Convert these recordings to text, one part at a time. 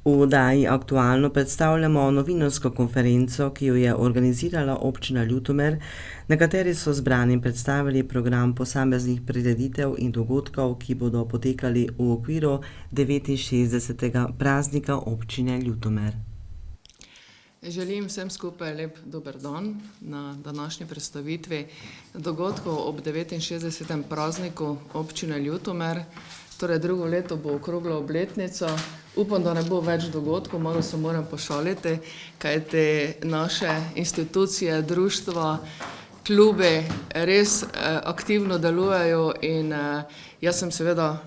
V oddaji Aktualno predstavljamo novinarsko konferenco, ki jo je organizirala občina Ljutomer, na kateri so zbranim predstavili program posameznih prireditev in dogodkov, ki bodo potekali v okviru 69. praznika občine Ljutomer. Želim vsem skupaj lep dober dan na današnji predstavitvi dogodkov ob 69. prazniku občine Ljutomer. Torej, drugo leto bo okrogla obletnica. Upam, da ne bo več dogodkov, malo se moram pošaliti, kajti naše institucije, društva, klubi res aktivno delujejo in jaz sem seveda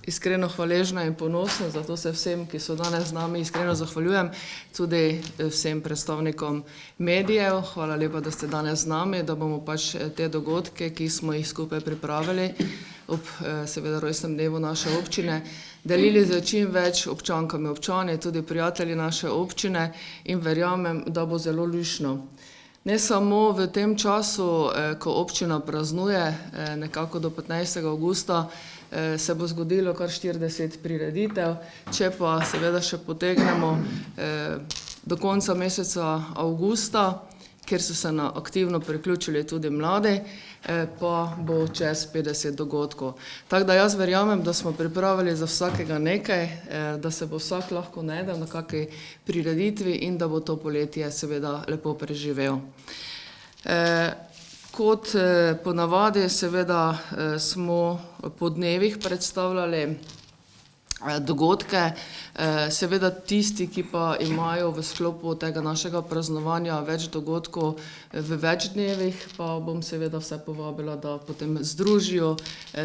iskreno hvaležna in ponosna, zato se vsem, ki so danes z nami, iskreno zahvaljujem, tudi vsem predstavnikom medijev. Hvala lepa, da ste danes z nami, da bomo pač te dogodke, ki smo jih skupaj pripravili ob seveda rojstnem dnevu naše občine, delili z čim več občankami, občani, tudi prijatelji naše občine in verjamem, da bo zelo luštno. Ne samo v tem času, ko občina praznuje, nekako do 15. avgusta, se bo zgodilo kar 40 prireditev, če pa seveda še potegnemo do konca meseca avgusta, kjer so se aktivno priključili tudi mladi, pa bo čez 50 dogodkov. Tako da jaz verjamem, da smo pripravili za vsakega nekaj, da se bo vsak lahko najdel na kakšni prireditvi in da bo to poletje seveda lepo preživel. Kot ponavadi seveda smo po dnevih predstavljali dogodke, seveda tisti, ki pa imajo v sklopu tega našega praznovanja več dogodkov v več dnevih, pa bom seveda vse povabila, da potem združijo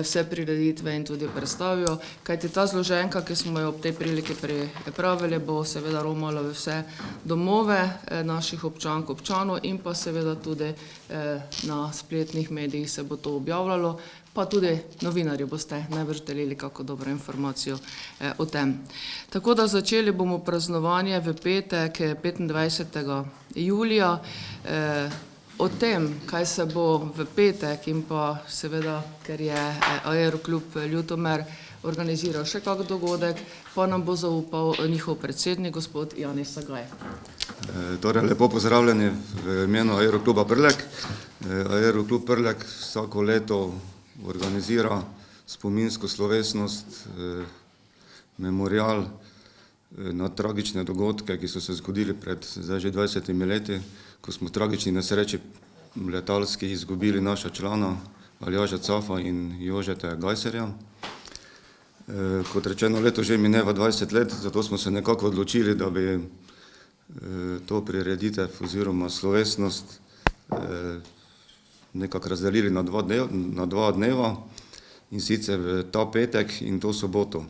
vse prireditve in tudi predstavijo, kajti ta zloženka, ki smo jo ob tej priliki pripravili, bo seveda romala v vse domove naših občank, občanov in pa seveda tudi na spletnih medijih se bo to objavljalo, pa tudi novinarji boste najbrž delili kako dobro informacijo o tem. Tako da začeli bomo praznovanje v petek, 25. julija. O tem, kaj se bo v petek in pa seveda, ker je Aeroklub Ljutomer organiziral še kak dogodek, pa nam bo zaupal njihov predsednik, gospod Jani Sagaj. Torej, lepo pozdravljeni v imenu Aerokluba Prlek. Aeroklub Prlek vsako leto organizira spominsko slovesnost, memorial na tragične dogodke, ki so se zgodili pred zdaj že 20 leti, ko smo v tragični nesreči letalski izgubili naša člana Aljaža Cafa in Jožeta Gajserja. Kot rečeno, leto že mineva 20 let, zato smo se nekako odločili, da bi to prireditev oziroma slovesnost nekako razdelili na dva dneva, in sicer v ta petek in to soboto.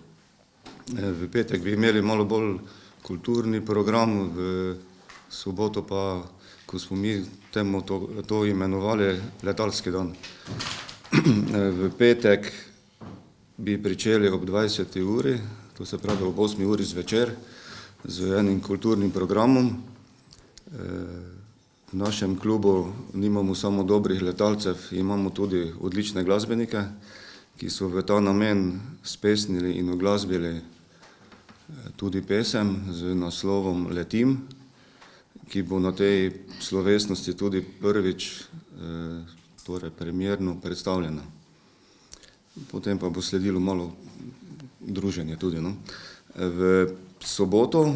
V petek bi imeli malo bolj kulturni program, v soboto pa, ko smo mi temu to imenovali, letalski dan. V petek bi pričeli ob 20. uri, to se pravi ob 8. uri zvečer, z enim kulturnim programom. V našem klubu nimamo samo dobrih letalcev, imamo tudi odlične glasbenike, ki so v ta namen spesnili in uglasbili tudi pesem z naslovom Letim, ki bo na tej slovesnosti tudi prvič torej premierno predstavljena. Potem pa bo sledilo malo druženje tudi. V soboto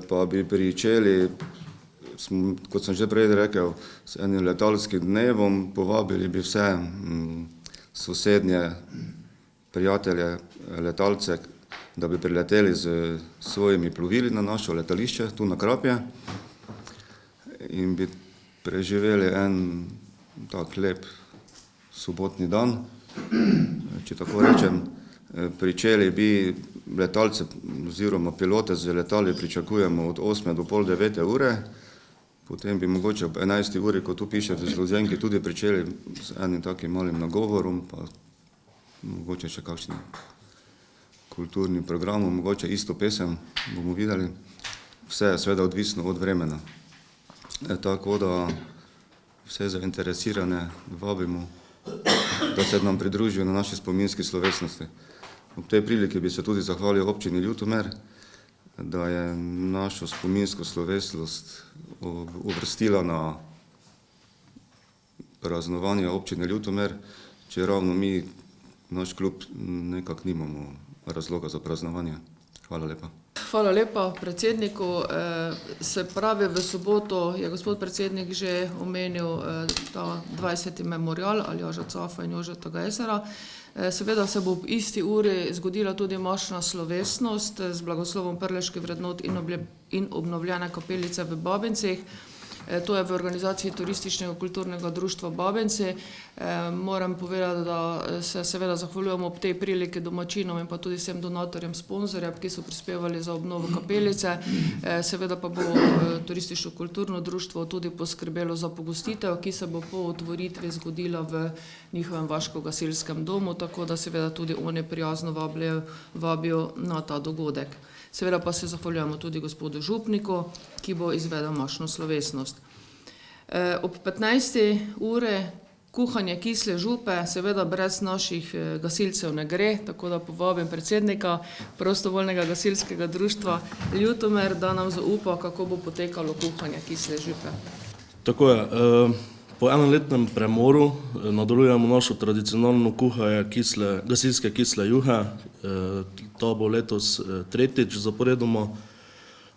pa bi pričeli, kot sem že prej rekel, s enim letalskim dnevom, povabili bi vse sosednje prijatelje, letalce, da bi prileteli z svojimi plovili na naše letališče, tu na Krapje, in bi preživeli en tak lep sobotni dan, če tako rečem. Pričeli bi letalce oziroma pilote z letali pričakujemo od 8. do pol 9. ure, potem bi mogoče ob 11. uri, ko tu piše v zloženki, tudi pričeli z enim takim malim nagovorom, pa mogoče še kakšnim kulturnim programom, mogoče isto pesem bomo videli. Vse je seveda odvisno od vremena. Tako da vse zainteresirane vabimo, da se nam pridružijo na naši spominski slovesnosti. Ob tej priliki bi se tudi zahvalil občini Ljutomer, da je našo spominsko slovesnost uvrstila na praznovanje občine Ljutomer, če ravno mi, naš klub, nekako nimamo razloga za praznovanje. Hvala lepa. Hvala lepa predsedniku. Se pravi, v soboto je gospod predsednik že omenil ta 20. memorial Aljaža Cafa in Jožeta Gejzerja. Seveda se bo ob isti uri zgodila tudi močna slovesnost z blagoslovom prleških vrednot in obnovljene kapelice v Babencih. To je v organizaciji Turističnega kulturnega društva Babenci. Moram povedati, da se seveda zahvaljujemo ob tej priliki domačinom in pa tudi vsem donatorjem, sponzorjem, ki so prispevali za obnovo kapelice. Seveda pa bo Turistično kulturno društvo tudi poskrbelo za pogostitev, ki se bo po otvoritvi zgodila v njihovem vaško-gasilskem domu, tako da seveda tudi oni prijazno vabijo na ta dogodek. Seveda pa se zahvaljujemo tudi gospodu župniku, ki bo izvedel močno slovesnost. Ob 15. ure kuhanje kisle župe, seveda brez naših gasilcev ne gre, tako da povabim predsednika prostovoljnega gasilskega društva Ljutomer, da nam zaupa, kako bo potekalo kuhanje kisle župe. Tako je. Po enoletnem premoru nadaljujemo našo tradicionalno kuhanje gasilske kisle juhe. To bo letos tretjič zaporedoma.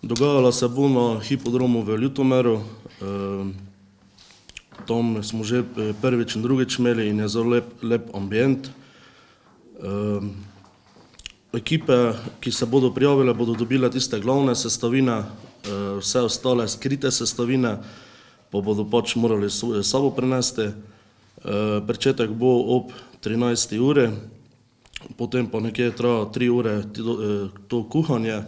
Dogajala se bo na hipodromu v Ljutomeru. Tam smo že prvič in drugič imeli in je zelo lep ambient. Ekipe, ki se bodo prijavile, bodo dobile tiste glavne sestavine, vse ostale skrite sestavine pa bodo pač morali sabo prinesti. Pričetek bo ob 13. uri, potem pa nekje traja 3 ure to kuhanje.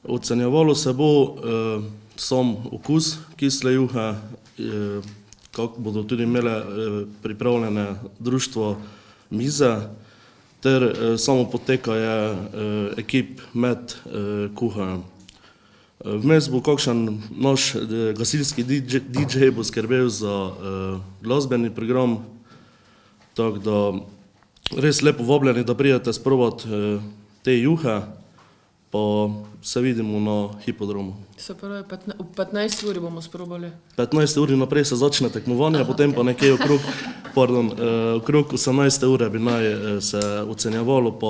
Ocenjevalo se bo sam okus kisle juhe, kako bodo tudi imele pripravljene društvo mize, ter samo potekanje ekip med kuhanjem. Vmes bo kakšen naš gasilski DJ bo skrbel za glasbeni program, tako da res lepo vabljeni, da pridete sprobati te juhe, pa se vidimo na hipodromu. Se pravi, ob 15. uri bomo sprobali. 15. uri naprej se začne tekmovanje, potem pa nekje okrog 18. ure bi naj se ocenjevalo, pa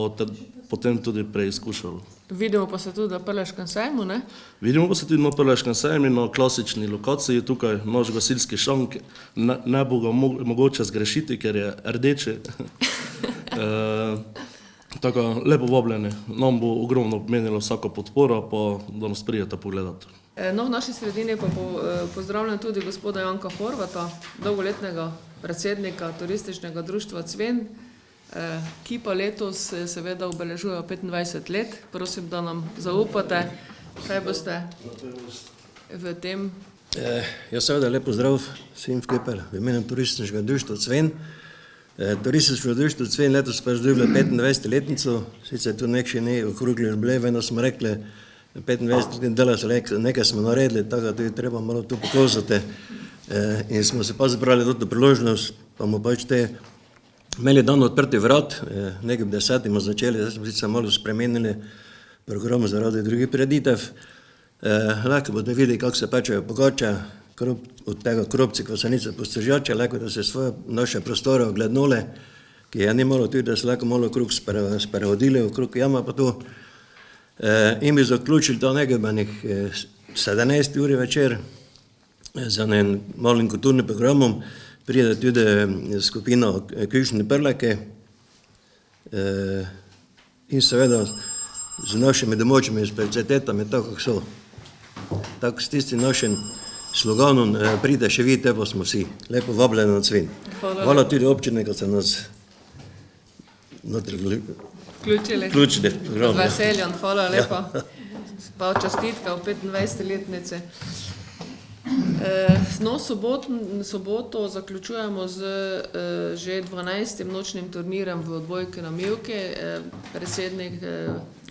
potem tudi preizkušalo. Vidimo pa se tudi na Prleškem sejmu, ne? Vidimo pa se tudi na Prleškem sejmu, na klasični lokaciji, tukaj naš gasilski šank, ne bo ga mogoče zgrešiti, ker je rdeči. Tako lepo vabljeni, nam bo ogromno pomenilo vsako podporo, pa da nas pridete pogledati. No, v naši sredini pa pozdravljam tudi gospoda Janka Horvata, dolgoletnega predsednika Turističnega društva Cven, ki pa letos seveda obeležujejo 25 let. Prosim, da nam zaupate, kaj boste v tem. Ja, seveda lepo zdrav vsem skupaj v imenu Turističnega društva Cven. Turistično društvo Cven letos pa je zdaj 25 letnico, sicer tu nekaj ne okrugli bile, vedno smo rekli 25 let dela, nekaj smo naredili, tako da tudi treba malo to pokazati. In smo se pa zbrali tudi priložnost, pa bomo pač te imeli dan odprti vrat, nekaj ob 10. začeli, zdaj smo sicer malo spremenili program zaradi drugih prireditev. Lahko bodo videli, kako se pečejo pogače, od tega krupci, kvasanice, postržače, lahko da se svoje naše prostore oglednole, ki je ni malo tudi, da se lahko malo okrog sprehodili, okrog jama pa to. In bi zaključili to nekaj 17. uri večer z enim malim kulturnim programom. Pride tudi skupina Krušne Prleke in seveda z našimi domačimi specialitetami, tako kako so. Tako s tistim našim sloganom pride še vi, te pa smo vsi. Lepo vabljeni na Cven. Hvala tudi občini, ko ste nas vključili v program. Z veseljem, hvala lepa. Pa čestitka v 25-letnici. No, soboto zaključujemo z že 12. nočnim turnirjem v odbojki na Mivki. Predsednik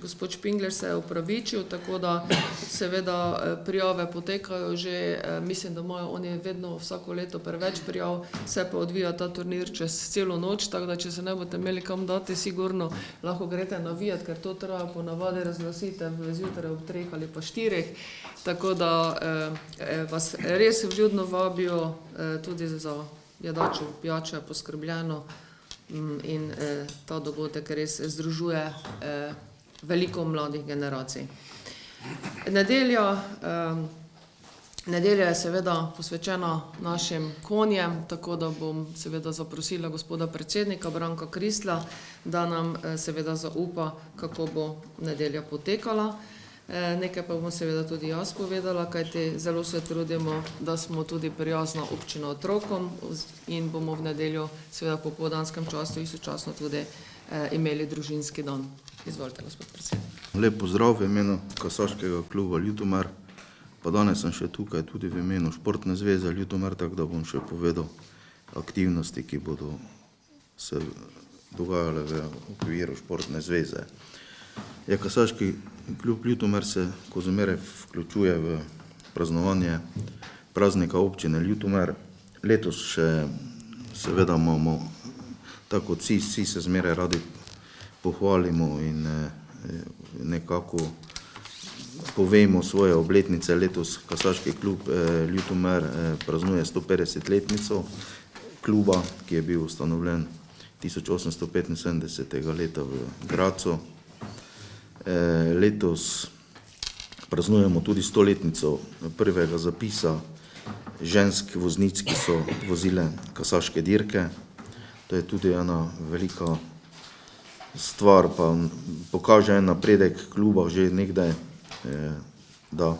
Gospod Špingler se je upravičil, tako da seveda prijave potekajo že, mislim, da imajo oni vedno vsako leto preveč prijav, se pa odvija ta turnir čez celo noč, tako da če se ne boste imeli kam dati, sigurno lahko greste navijati, ker to traja ponavadi razglasite zjutraj ob 3 ali pa 4, tako da vas res vljudno vabijo, tudi za jedačo, pijačo je poskrbljeno in ta dogodek res združuje veliko mladih generacij. Nedelja je seveda posvečena našim konjem, tako da bom seveda zaprosila gospoda predsednika Branka Kristla, da nam seveda zaupa, kako bo nedelja potekala. Nekaj pa bom seveda tudi jaz povedala, kajti zelo se trudimo, da smo tudi prijazna občina otrokom in bomo v nedeljo seveda po popoldanskem času istočasno tudi imeli družinski dan. Izvolite, gospod predsednik. Lep pozdrav v imenu Kasaškega kluba Ljutomer, pa danes sem še tukaj tudi v imenu Športne zveze Ljutomer, tako da bom še povedal aktivnosti, ki bodo se dogajale v okviru Športne zveze. Kasaški klub Ljutomer se ko zmeraj vključuje v praznovanje praznika občine Ljutomer. Letos še seveda imamo, tako kot vsi se zmeraj radi pohvalimo in nekako povemo svoje obletnice. Letos Kasaški klub Ljutomer praznuje 150-letnico kluba, ki je bil ustanovljen 1875. leta v Gradcu. Letos praznujemo tudi 100-letnico prvega zapisa žensk voznic, ki so vozile kasaške dirke. To je tudi ena velika stvar, pa pokaže en napredek kluba že nekdaj, da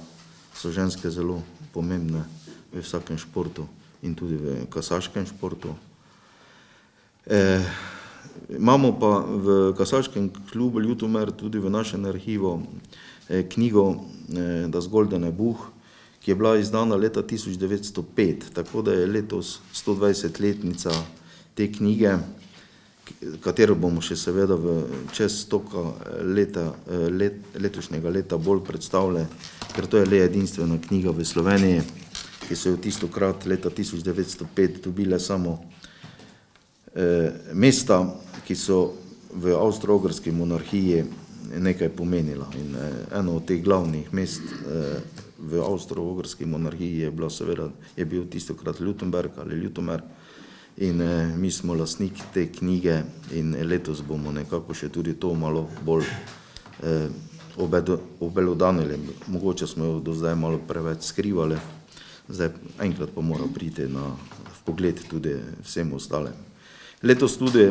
so ženske zelo pomembne v vsakem športu in tudi v kasaškem športu. Imamo pa v Kasaškem klubu Ljutomer tudi v našem arhivu knjigo Das Goldene Buch, ki je bila izdana leta 1905, tako da je letos 120-letnica te knjige, katero bomo še seveda čez toka letošnjega leta bolj predstavili, ker to je le edinstvena knjiga v Sloveniji, ki so jo tistokrat leta 1905 dobile samo mesta, ki so v Avstro-Ogrski monarhiji nekaj pomenila. In eno od teh glavnih mest v Avstro-Ogrski monarhiji je bil tistokrat Ljutenberg ali Ljutomer. In mi smo lastniki te knjige in letos bomo nekako še tudi to malo bolj obelodanili. Mogoče smo jo do zdaj malo preveč skrivali, zdaj enkrat pa mora priti v pogled tudi vsem ostalim. Letos tudi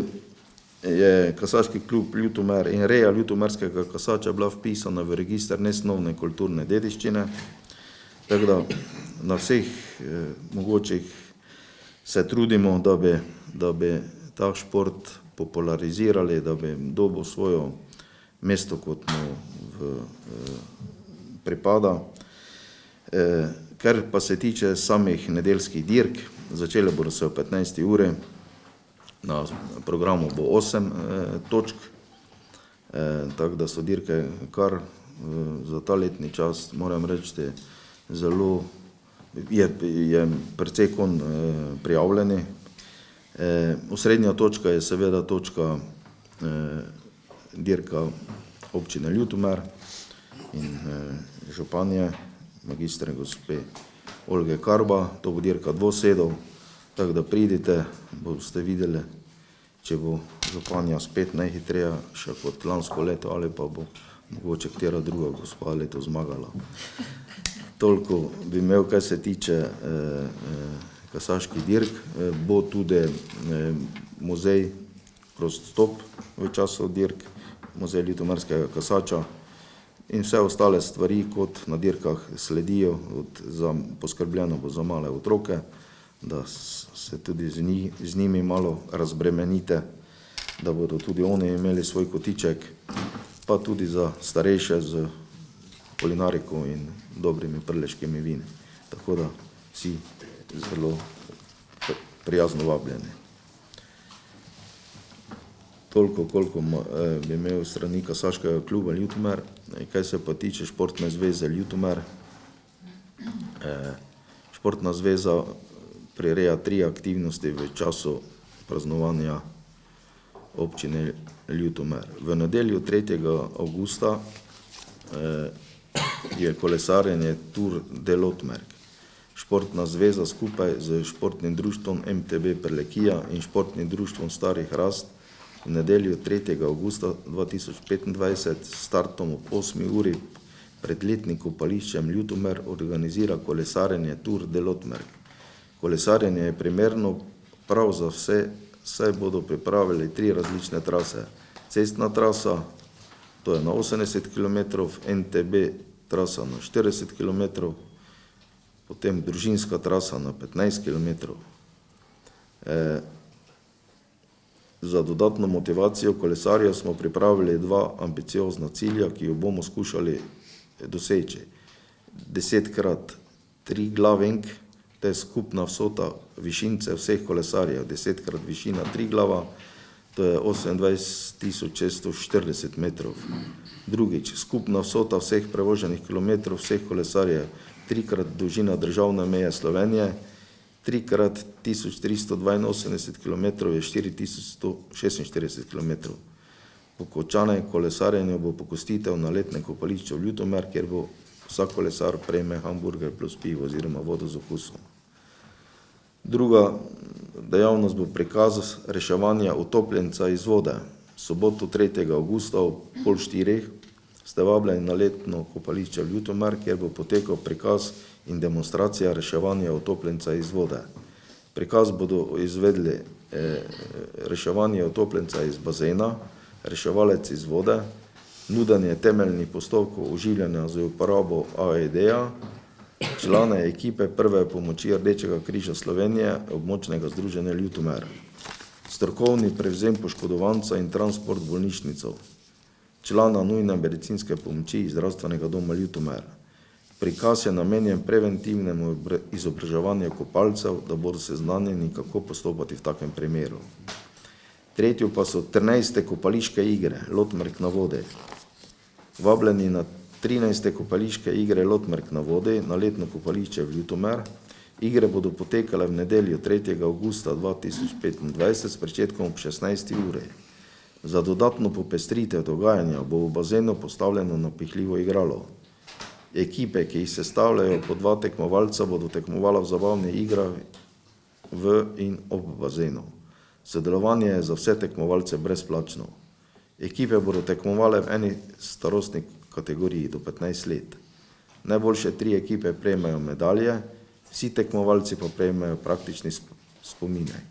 je Kasaški klub Ljutomer in reja ljutomerskega kasača bila vpisana v register nesnovne kulturne dediščine, tako da na vseh mogočih se trudimo, da bi ta šport popularizirali, da bi dobil svojo mesto, kot mu pripada. Kar pa se tiče samih nedeljskih dirk, začele bodo se o 15. uri, na programu bo 8 točk, tako da so dirke kar za ta letni čas, moram reči, zelo je precej konj prijavljeni. Osrednja točka je seveda točka dirka občine Ljutomer in županje magistre gospe Olge Karba, to bo dirka dvosedov, tako da pridite, boste videli, če bo županja spet najhitreja še kot lansko leto ali pa bo mogoče katera druga gospa leto zmagala. Toliko bi imel, kaj se tiče kasaških dirk. Bo tudi muzej prost vstop v času dirk, muzej ljutomerskega kasača in vse ostale stvari, kot na dirkah sledijo, poskrbljeno bo za male otroke, da se tudi z njimi malo razbremenite, da bodo tudi oni imeli svoj kotiček, pa tudi za starejše z kulinariko in dobrimi prleškimi vini. Tako da vsi zelo prijazno vabljeni. toliko, koliko bi imel strani Kasaškega kluba Ljutomer. Kaj se pa tiče Športne zveze Ljutomer, Športna zveza prireja 3 aktivnosti v času praznovanja občine Ljutomer. V nedeljo 3. avgusta je kolesarjenje Tour de Lotmerk. Športna zveza skupaj z športnim društvom MTB Prlekija in športnim društvom Starih Rast v nedeljo 3. avgusta 2025 s startom ob 8. uri pred letnim kopališčem Ljutomer organizira kolesarjenje Tour de Lotmerk. Kolesarjenje je primerno prav za vse, saj bodo pripravili 3 različne trase. Cestna trasa, to je na 80 km, NTB trasa na 40 km, potem družinska trasa na 15 km. Za dodatno motivacijo kolesarjev smo pripravili 2 ambiciozna cilja, ki jo bomo skušali doseči. 10x3 glavenk, to je skupna vsota višince vseh kolesarjev, 10x višina 3 glava, to je 28.640 metrov. Drugič, skupna vsota vseh prevoženih kilometrov vseh kolesarjev, 3x dolžina državne meje Slovenije, 3x 1382 km je 4146 km. Po končanem kolesarjenju bo pokostitev na letnem kopališču v Ljutomer, kjer bo vsak kolesar prejme hamburger plus pivo oziroma vodo z okusom. Druga dejavnost bo prikaz reševanja utopljenca iz vode. V soboto 3. avgusta ob 3:30 ste vabljeni na letno kopališče v Ljutomer, kjer bo potekal prikaz in demonstracija reševanja utopljenca iz vode. Prikaz bodo izvedli reševanje utopljenca iz bazena, reševalec iz vode, nudenje temeljnih postopkov oživljanja z uporabo AED-ja, člane ekipe prve pomoči Rdečega križa Slovenije, območnega združenja Ljutomer, strokovni prevzem poškodovanca in transport bolnišnico, člana nujne medicinske pomoči iz zdravstvenega doma Ljutomer. Prikaz je namenjen preventivnemu izobraževanju kopalcev, da bodo seznanjeni, kako postopati v takem primeru. Tretjo pa so 13. kopališke igre Lotmerk na vodi. Vabljeni na 13. kopališke igre Lotmerk na vodi na letno kopališče v Ljutomer. Igre bodo potekale v nedeljo 3. avgusta 2025 s pričetkom ob 16. uri. Za dodatno popestritev dogajanja bo v bazenu postavljeno napihljivo igralo. Ekipe, ki jih sestavljajo po 2 tekmovalca, bodo tekmovala v zabavnih igrah v in ob bazenu. Sodelovanje je za vse tekmovalce brezplačno. Ekipe bodo tekmovale v eni starostni kategoriji do 15 let. Najboljše 3 ekipe prejmejo medalje, vsi tekmovalci pa prejmejo praktični spominek.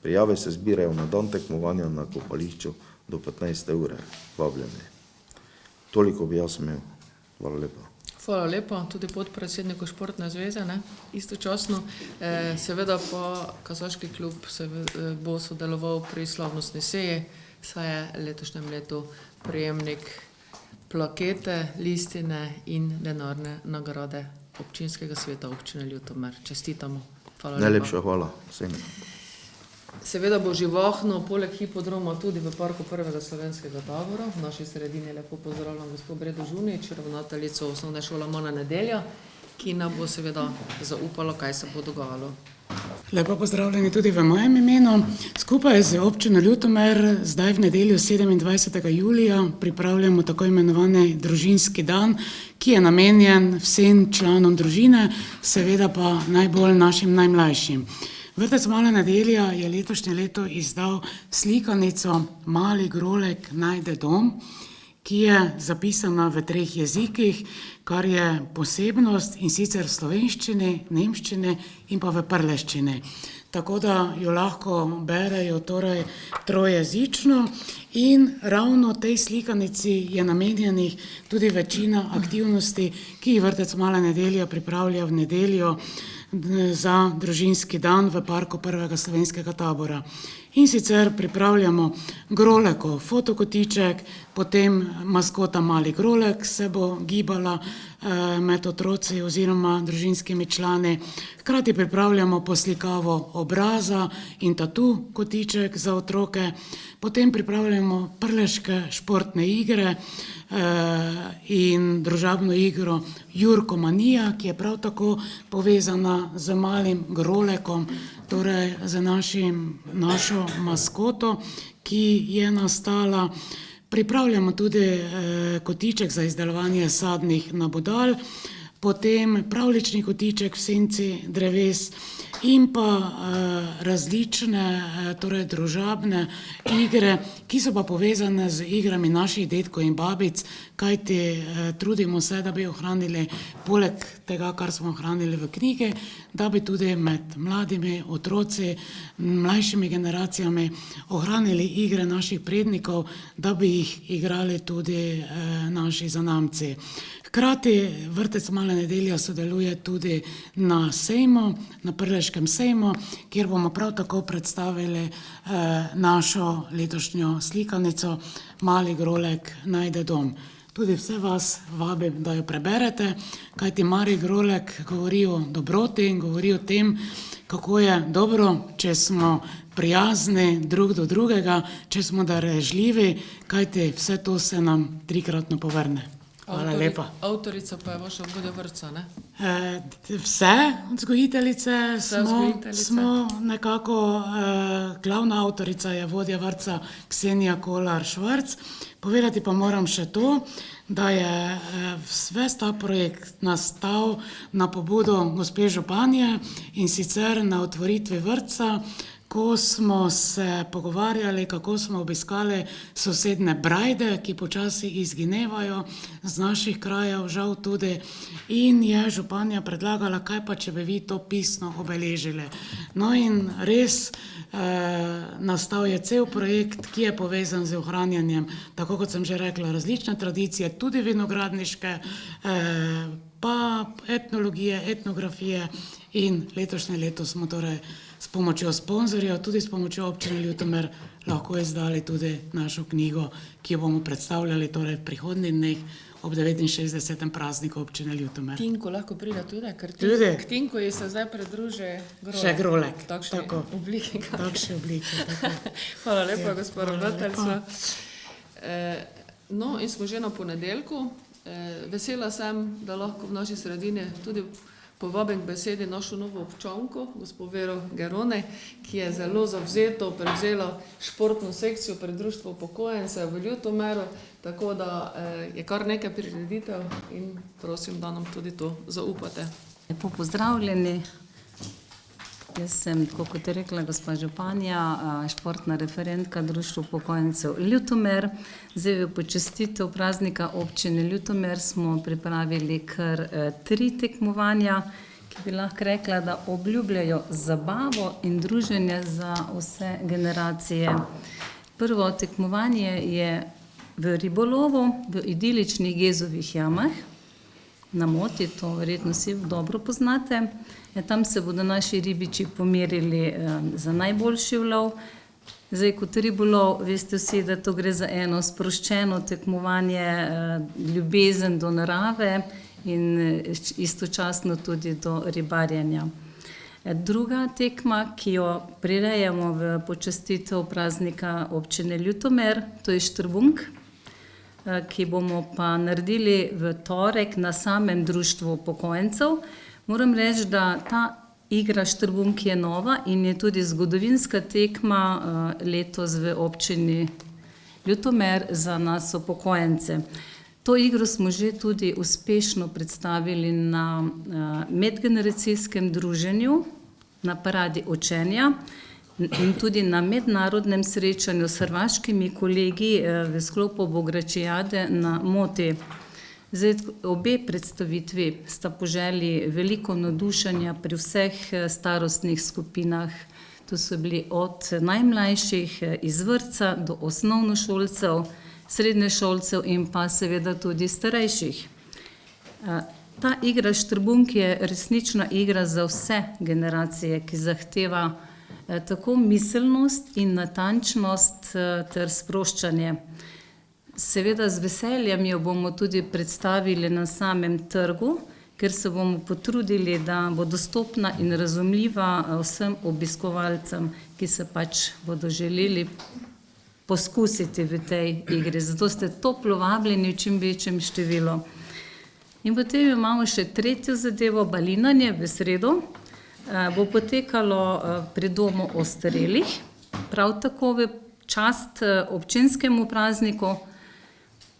Prijave se zbirajo na dan tekmovanja na kopališču do 15. ure. Vabljeni. Toliko bi jaz imel. Hvala lepa. Hvala lepa tudi podpredsedniku Športne zveze, istočasno. Seveda pa Kasaški klub bo sodeloval pri slavnostni seji, saj je letošnjem letu prejemnik plakete, listine in denarne nagrade občinskega sveta občine Ljutomer. Čestitamo. Hvala lepa. Najlepša hvala vsem. Seveda bo živahno poleg hipodroma tudi v parku prvega slovenskega tabora. V naši sredini lepo pozdravljam gospod Bredo Žunič, ravnateljico osnovne šole Mana Nedelja, ki nam bo seveda zaupala, kaj se bo dogajalo. Lepo pozdravljeni tudi v mojem imenu. Skupaj z občino Ljutomer zdaj v nedeljo 27. julija pripravljamo tako imenovani družinski dan, ki je namenjen vsem članom družine, seveda pa najbolj našim najmlajšim. Vrtec Mala Nedelja je letošnje leto izdal slikanico Mali Grolek najde dom, ki je zapisana v 3 jezikih, kar je posebnost, in sicer v slovenščini, nemščini in pa v prleščini. Tako da jo lahko berejo torej trojezično in ravno tej slikanici je namenjenih tudi večina aktivnosti, ki jih vrtec Mala Nedelja pripravlja v nedeljo za družinski dan v parku prvega slovenskega tabora. In sicer pripravljamo Grolekov fotokotiček, potem maskota Mali Grolek se bo gibala med otroci oziroma družinskimi člani. Hkrati pripravljamo poslikavo obraza in tatu kotiček za otroke. Potem pripravljamo prleške športne igre in družabno igro Jurkomanija, ki je prav tako povezana z Malim Grolekom, torej z našo maskoto, ki je nastala. Pripravljamo tudi kotiček za izdelovanje sadnih nabodal, potem pravljični kotiček v senci dreves in pa različne, torej družabne igre, ki so pa povezane z igrami naših dedkov in babic, kajti trudimo se, da bi ohranili poleg tega, kar smo ohranili v knjigi, da bi tudi med mladimi otroci, mlajšimi generacijami ohranili igre naših prednikov, da bi jih igrali tudi naši zanamci. Hkrati vrtec Mala nedelja sodeluje tudi na sejmu, na Prleškem sejmu, kjer bomo prav tako predstavili našo letošnjo slikanico Mali Grolek najde dom. Tudi vse vas vabim, da jo preberete, kajti Mali Grolek govori o dobroti in govori o tem, kako je dobro, če smo prijazni drug do drugega, če smo darežljivi, kajti vse to se nam trikratno povrne. Hvala lepa. Avtorica pa je vaša vodja vrtca, ne? Vse vzgojiteljice smo nekako, glavna avtorica je vodja vrtca Ksenija Kolar Švarc. Povedati pa moram še to, da je ves ta projekt nastal na pobudo gospe županje in sicer na otvoritvi vrtca, ko smo se pogovarjali, kako smo obiskali sosedne Brajde, ki počasi izginevajo z naših krajev, žal tudi, in je županja predlagala, kaj pa, če bi vi to pisno obeležili. No in res nastal je cel projekt, ki je povezan z ohranjanjem, tako kot sem že rekla, različne tradicije, tudi vinogradniške, pa etnologije, etnografije in letošnje leto smo torej s pomočjo sponzorjev, tudi s pomočjo občine Ljutomer lahko izdali tudi našo knjigo, ki jo bomo predstavljali torej v prihodnjih dneh ob 69. prazniku občine Ljutomer. Tinko lahko pride tudi, ker k Tinku je se zdaj pridruži Grolek. Še Grolek. V takšni obliki. Takšni obliki, tako. Hvala lepa, gospod ravnateljica. No, in smo že na ponedeljku. Vesela sem, da lahko v naši sredini tudi povabim k besedi našo novo občanko, gospod Vero Gerone, ki je zelo zavzeto prevzela športno sekcijo pri Društvu upokojencev v Ljutomeru, tako da je kar nekaj prireditev in prosim, da nam tudi to zaupate. Lepo pozdravljeni. Jaz sem, tako kot je rekla gospa županja, športna referentka Društva upokojencev Ljutomer. Zdaj v počastitev praznika občine Ljutomer smo pripravili kar 3 tekmovanja, ki bi lahko rekla, da obljubljajo zabavo in druženje za vse generacije. Prvo tekmovanje je v ribolovu, v idiličnih Gezovih jamah. Na Moti, to verjetno vsi dobro poznate. Tam se bodo naši ribiči pomerili za najboljši ulov. Zdaj, kot ribolov, veste vsi, da to gre za eno sproščeno tekmovanje, ljubezen do narave in istočasno tudi do ribarjenja. Druga tekma, ki jo prirejamo v počastitev praznika občine Ljutomer, to je Štrbunk, ki bomo pa naredili v torek na samem Društvu upokojencev. Moram reči, da ta igra Štrbunk je nova in je tudi zgodovinska tekma letos v občini Ljutomer za nas upokojence. To igro smo že tudi uspešno predstavili na medgeneracijskem druženju, na paradi učenja in tudi na mednarodnem srečanju s hrvaškimi kolegi v sklopu Bogračijade na Moti. Zdaj, obe predstavitvi sta poželi veliko navdušenja pri vseh starostnih skupinah. To so bili od najmlajših iz vrtca do osnovnošolcev, srednješolcev in pa seveda tudi starejših. Ta igra Štrbunk je resnična igra za vse generacije, ki zahteva tako miselnost in natančnost ter sproščanje. Seveda z veseljem jo bomo tudi predstavili na samem trgu, ker se bomo potrudili, da bo dostopna in razumljiva vsem obiskovalcem, ki se pač bodo želeli poskusiti v tej igri. Zato ste toplo vabljeni v čim večjem številu. In potem imamo še tretjo zadevo, balinanje v sredo. Bo potekalo pri domu ostarelih, prav tako v čast občinskemu prazniku.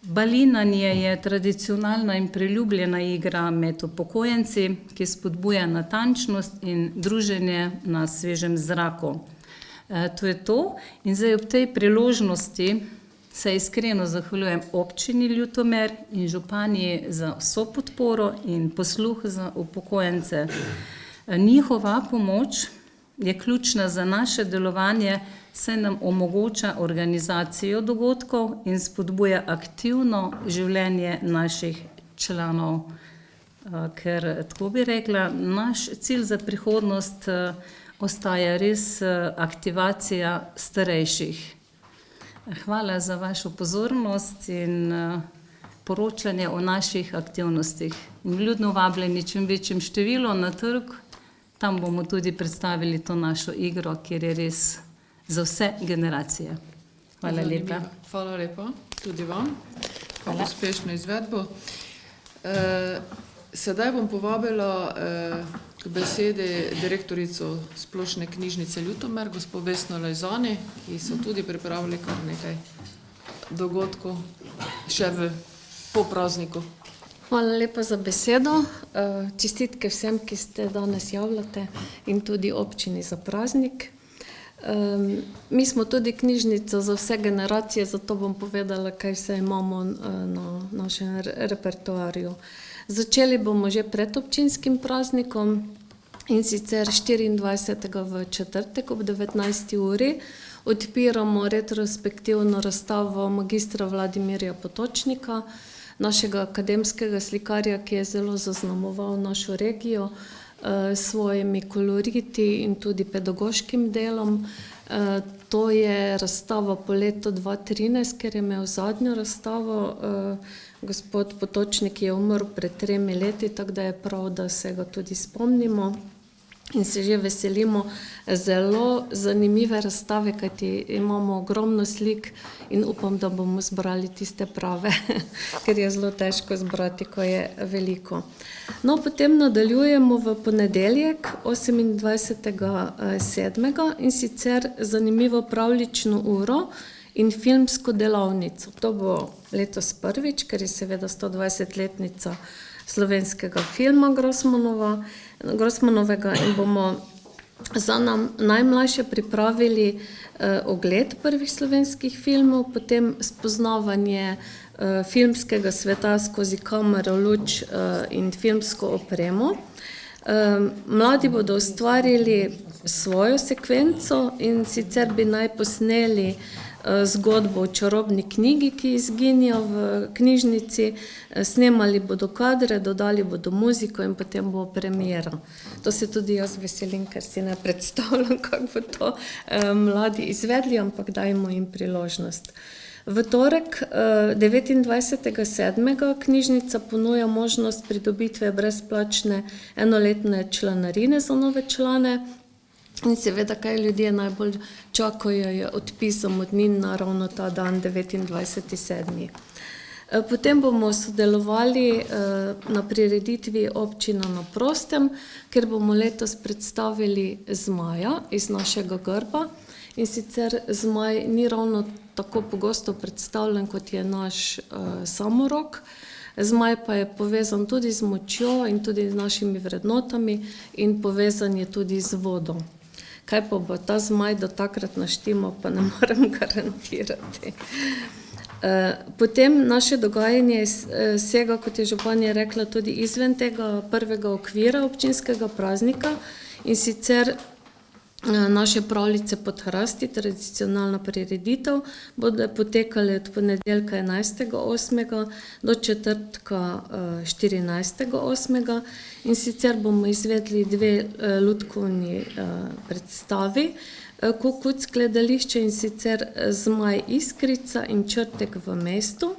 Balinanje je tradicionalna in priljubljena igra med upokojenci, ki spodbuja natančnost in druženje na svežem zraku. To je to. In zdaj ob tej priložnosti se iskreno zahvaljujem občini Ljutomer in županiji za vso podporo in posluh za upokojence. Njihova pomoč je ključna za naše delovanje, saj nam omogoča organizacijo dogodkov in spodbuja aktivno življenje naših članov. Ker, tako bi rekla, naš cilj za prihodnost ostaja res aktivacija starejših. Hvala za vašo pozornost in poročanje o naših aktivnostih. Vljudno vabljeni čim večjem številu na trg, tam bomo tudi predstavili to našo igro, kjer je res za vse generacije. Hvala lepa. Hvala lepa tudi vam. Hvala. Uspešno izvedbo. Sedaj bom povabila k besedi direktorico Splošne knjižnice Ljutomer, gospod Vesno Lejzani, ki so tudi pripravili kar nekaj dogodkov še po prazniku. Hvala lepa za besedo. Čestitke vsem, ki ste danes javljate in tudi občini za praznik. Mi smo tudi knjižnica za vse generacije, zato bom povedala, kaj vse imamo na našem repertoarju. Začeli bomo že pred občinskim praznikom in sicer 24. v četrtek ob 19. uri odpiramo retrospektivno razstavo magistra Vladimirja Potočnika, našega akademskega slikarja, ki je zelo zaznamoval našo regijo s svojimi koloriti in tudi pedagoškim delom. To je razstava po letu 2013, ker je imel zadnjo razstavo. Gospod Potočnik je umrl pred 3 leti, tako da je prav, da se ga tudi spomnimo in se že veselimo zelo zanimive razstave, kajti imamo ogromno slik in upam, da bomo zbrali tiste prave, ker je zelo težko zbrati, ko je veliko. No, potem nadaljujemo v ponedeljek 28.7. in sicer zanimivo pravljično uro in filmsko delavnico. To bo letos prvič, ker je seveda 120-letnica slovenskega filma Grossmanovega in bomo za najmlajše pripravili ogled prvih slovenskih filmov, potem spoznavanje filmskega sveta skozi kamero, luč in filmsko opremo. Mladi bodo ustvarili svojo sekvenco in sicer bi naj posneli zgodbo o čarobni knjigi, ki izginja v knjižnici, snemali bodo kadre, dodali bodo muziko in potem bo premiera. To se tudi jaz veselim, ker si ne predstavljam, kako bo to mladi izvedli, ampak dajmo jim priložnost. V torek 29.7. knjižnica ponuja možnost pridobitve brezplačne enoletne članarine za nove člane. In seveda, kaj ljudje najbolj čakajo, je odpis zamudnin na ravno ta dan, 29.7. Potem bomo sodelovali na prireditvi Občina na prostem, ker bomo letos predstavili zmaja iz našega grba. In sicer zmaj ni ravno tako pogosto predstavljen, kot je naš samorok. Zmaj pa je povezan tudi z močjo in tudi z našimi vrednotami in povezan je tudi z vodo. Kaj pa bo ta zmaj do takrat naštimo, pa ne morem garantirati. Potem naše dogajanje sega, kot je županja rekla, tudi izven tega prvega okvira občinskega praznika in sicer naše pravljice pod hrasti, tradicionalna prireditev, bodo potekale od ponedeljka 11.8. do četrtka 14.8. In sicer bomo izvedli 2 lutkovni predstavi, Kukuc gledališče, in sicer Zmaj Iskrica in Črtek v mestu.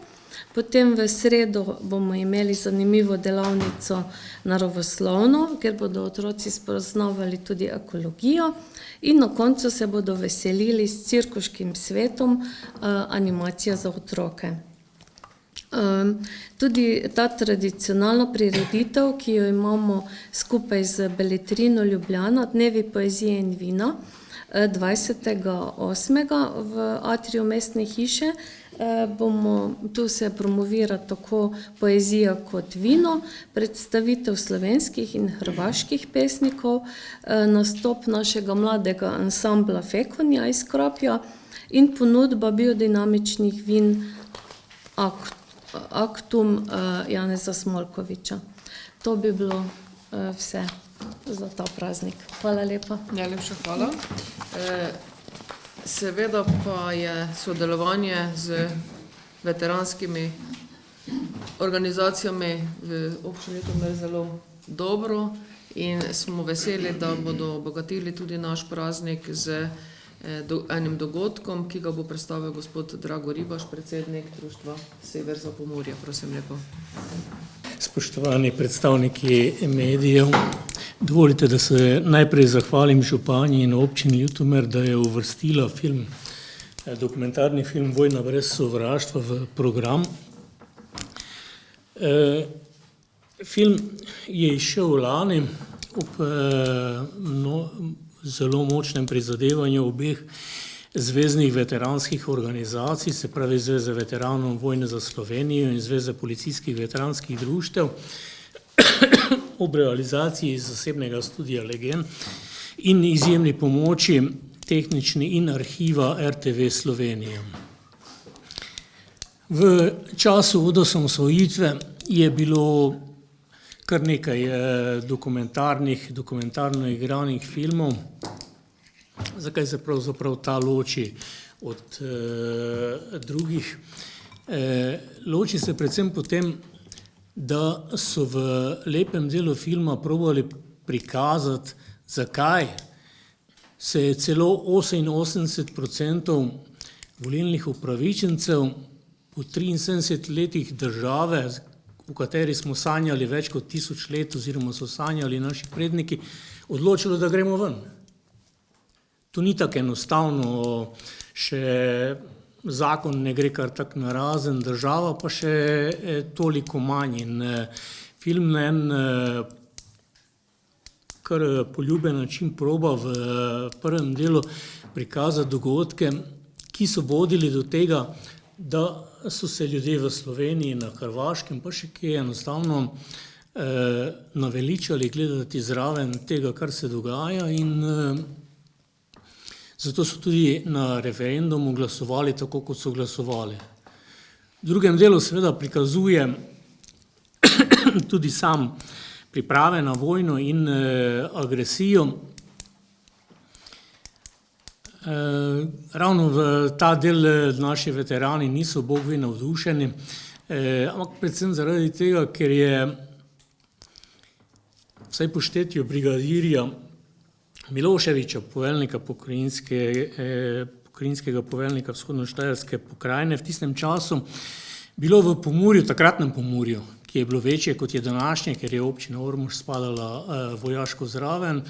Potem v sredo bomo imeli zanimivo delavnico naravoslovno, kjer bodo otroci spoznavali tudi ekologijo, in na koncu se bodo veselili s cirkuškim svetom, animacija za otroke. Tudi ta tradicionalna prireditev, ki jo imamo skupaj z Beletrino Ljubljana, Dnevi poezije in vina, 20.8. v atriju Mestne hiše, tu se promovira tako poezija kot vino, predstavitev slovenskih in hrvaških pesnikov, nastop našega mladega ansambla Fekonja iz Krapja in ponudba biodinamičnih vin Aktum Janeza Smolkoviča. To bi bilo vse za ta praznik. Hvala lepa. Najlepša hvala. Seveda pa je sodelovanje z veteranskimi organizacijami v občini Ljutomer zelo dobro in smo veseli, da bodo obogatili tudi naš praznik z enim dogodkom, ki ga bo predstavil gospod Drago Ribaš, predsednik Društva Sever za Pomurje. Prosim lepo. Spoštovani predstavniki medijev, dovolite, da se najprej zahvalim županji in občini Ljutomer, da je uvrstila dokumentarni film Vojna brez sovraštva v program. Film je izšel lani ob zelo močnem prizadevanju obeh zveznih veteranskih organizacij, se pravi Zveze veteranov vojne za Slovenijo in Zveze policijskih veteranskih društev, ob realizaciji zasebnega studia Legend in izjemni pomoči tehnični in arhiva RTV Slovenije. V času od osamosvojitve je bilo kar nekaj dokumentarno igranih filmov. Zakaj se pravzaprav ta loči od drugih? Loči se predvsem potem, da so v lepem delu filma probali prikazati, zakaj se je celo 88% volilnih upravičencev v 73 letih države, v kateri smo sanjali več kot 1000 let, oziroma so sanjali naši predniki, odločilo, da gremo ven. To ni tako enostavno, še zakon ne gre kar tak narazen, država pa še toliko manj. In film na en kar poljuben način proba v prvem delu prikazati dogodke, ki so vodili do tega, da so se ljudje v Sloveniji, na Hrvaškem, pa še kje enostavno naveličali gledati zraven tega, kar se dogaja, in zato so tudi na referendumu glasovali tako, kot so glasovali. V drugem delu seveda prikazuje tudi sam priprave na vojno in agresijo. Ravno v ta del naši veterani niso bogvi navdušeni, ampak predvsem zaradi tega, ker je vsaj po štetju brigadirja Miloševiča, poveljnika pokrajinskega poveljnika vzhodnoštajerske pokrajine v tistem času, bilo v Pomurju, takratnem Pomurju, ki je bilo večje kot je današnje, ker je občina Ormož spadala vojaško zraven,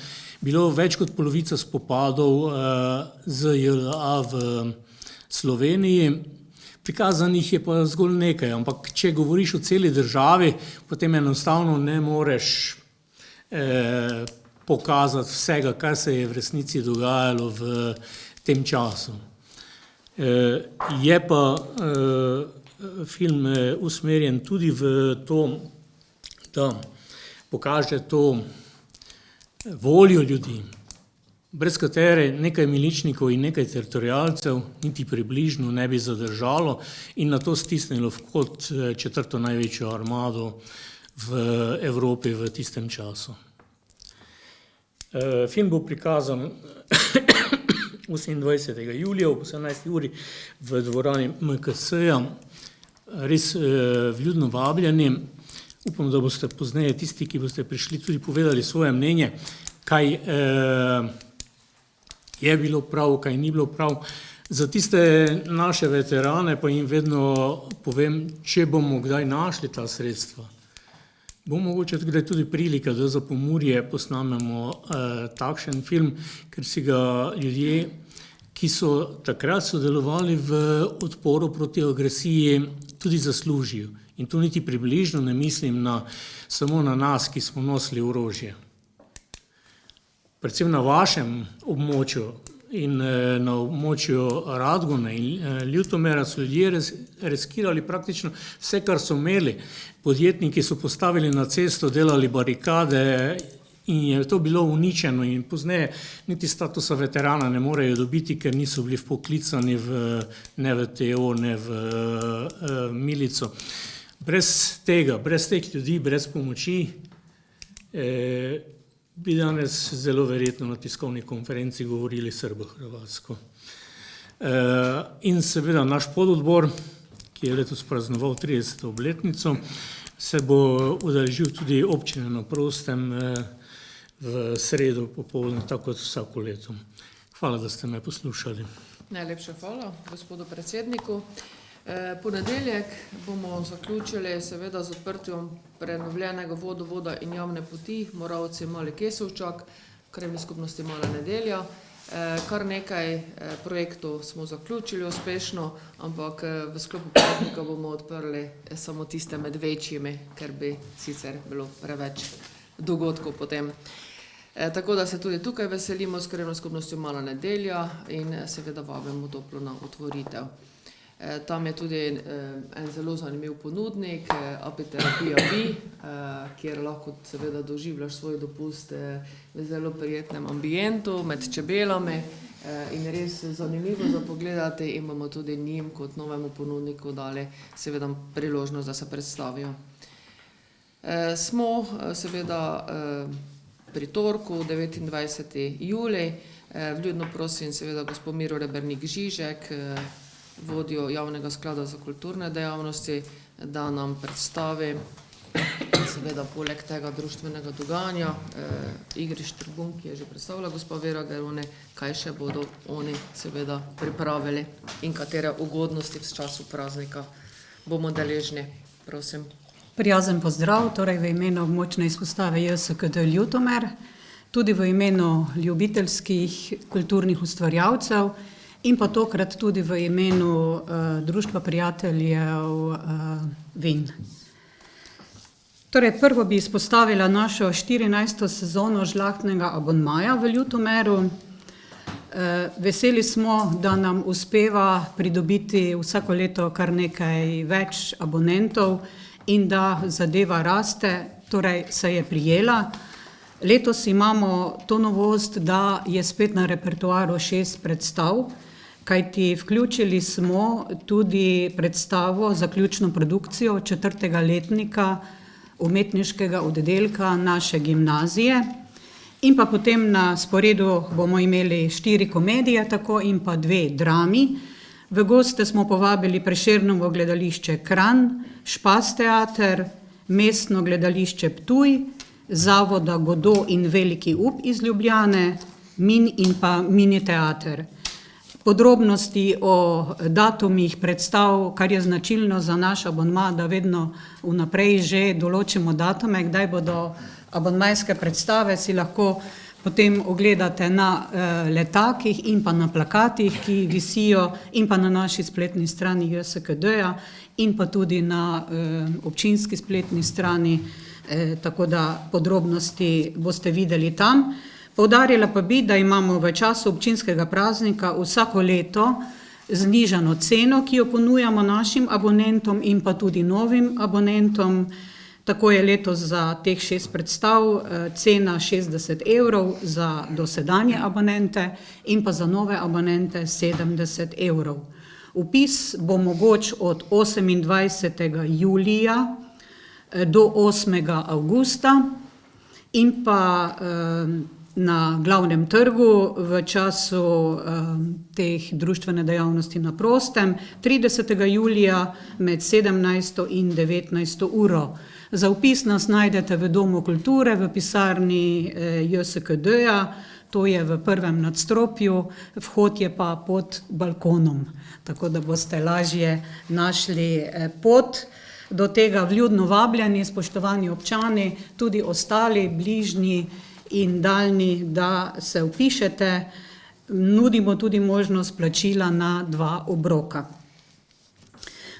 bilo več kot polovica spopadov z JLA v Sloveniji. Prikazanih je pa zgolj nekaj, ampak če govoriš o celi državi, potem enostavno ne moreš pokazati vsega, kar se je v resnici dogajalo v tem času. Je pa film usmerjen tudi v to, da pokaže to voljo ljudi, brez katere nekaj miličnikov in nekaj teritorialcev niti približno ne bi zadržalo in na to stisnilo kot četrto največjo armado v Evropi v tistem času. Film bo prikazan 28. julija ob 18. uri v dvorani MKS-ja. Res vljudno vabljeni. Upam, da boste pozneje tisti, ki boste prišli, tudi povedali svoje mnenje, kaj je bilo prav, kaj ni bilo prav. Za tiste naše veterane pa jim vedno povem, če bomo kdaj našli ta sredstva, bo mogoče tudi prilika, da za Pomurje posnamemo takšen film, ker si ga ljudje, ki so takrat sodelovali v odporu proti agresiji, tudi zaslužijo. In tu niti približno ne mislim samo na nas, ki smo nosili orožje. Predvsem na vašem območju in na območju Radgone in Ljutomera so ljudje riskirali praktično vse, kar so imeli. Podjetniki so postavili na cesto, delali barikade in je to bilo uničeno in pozneje niti statusa veterana ne morejo dobiti, ker niso bili vpoklicani ne v TO, ne v milico. Brez tega, brez teh ljudi, brez pomoči bi danes zelo verjetno na tiskovni konferenci govorili srbo-hrvatsko. In seveda naš pododbor, ki je letos praznoval 30. obletnico, se bo udeležil tudi občine na prostem v sredo popoldne, tako kot vsako leto. Hvala, da ste me poslušali. Najlepša hvala gospodu predsedniku. Ponedeljek bomo zaključili seveda z odprtjem prenovljenega vodovoda in javne poti Moravci Mali Kesovčak, krajevni skupnosti Mala Nedelja. Kar nekaj projektov smo zaključili uspešno, ampak v sklopu praznika bomo odprli samo tiste med večjimi, ker bi sicer bilo preveč dogodkov potem. Tako da se tudi tukaj veselimo s krajevno skupnostjo Mala Nedelja in seveda vabimo toplo na otvoritev. Tam je tudi en zelo zanimiv ponudnik, Apiterapija Bi, kjer lahko seveda doživljaš svoj dopust v zelo prijetnem ambientu med čebelami in res zanimivo za pogledati in bomo tudi njim kot novemu ponudniku dali seveda priložnost, da se predstavijo. Smo seveda pri torku 29. julij, vljudno prosim seveda gospod Miro Rebernik Žižek, vodjo Javnega sklada za kulturne dejavnosti, da nam predstavi seveda poleg tega društvenega dogajanja Igriš Tribun, ki je že predstavila gospa Vera Gerone, kaj še bodo oni seveda pripravili in katere ugodnosti v času praznika bomo deležni. Prosim. Prijazen pozdrav, torej v imenu območne izpostave JSKD Ljutomer, tudi v imenu ljubiteljskih kulturnih ustvarjalcev in pa tokrat tudi v imenu Društva prijateljev Vin. Torej, prvo bi izpostavila našo 14. sezono žlahtnega abonmaja v Ljutomeru. Veseli smo, da nam uspeva pridobiti vsako leto kar nekaj več abonentov in da zadeva raste, torej se je prijela. Letos imamo to novost, da je spet na repertoaru 6 predstav, kajti vključili smo tudi predstavo, zaključno produkcijo 4. letnika umetniškega oddelka naše gimnazije. In pa potem na sporedu bomo imeli 4 komedije tako in pa 2 drami. V goste smo povabili Prešernovo gledališče Kranj, Špas teater, Mestno gledališče Ptuj, Zavoda Godo in Veliki up iz Ljubljane, Min in pa Mini teater. Podrobnosti o datumih predstav, kar je značilno za naš abonma, da vedno vnaprej že določimo datume, kdaj bodo abonmajske predstave, si lahko potem ogledate na letakih in pa na plakatih, ki visijo in pa na naši spletni strani JSKD-ja in pa tudi na občinski spletni strani, tako da podrobnosti boste videli tam. Poudarila pa bi, da imamo v času občinskega praznika vsako leto znižano ceno, ki jo ponujamo našim abonentom in pa tudi novim abonentom. Tako je letos za teh 6 predstav cena 60 € za dosedanje abonente in pa za nove abonente 70 €. Vpis bo mogoč od 28. julija do 8. avgusta in pa na glavnem trgu v času teh društvene dejavnosti na prostem 30. julija med 17. in 19. uro. Za vpis nas najdete v Domu kulture, v pisarni JSKD-ja, to je v prvem nadstropju, vhod je pa pod balkonom, tako da boste lažje našli pot do tega. Vljudno vabljeni, spoštovani občani, tudi ostali, bližnji in daljni, da se vpišete. Nudimo tudi možnost plačila na 2 obroka.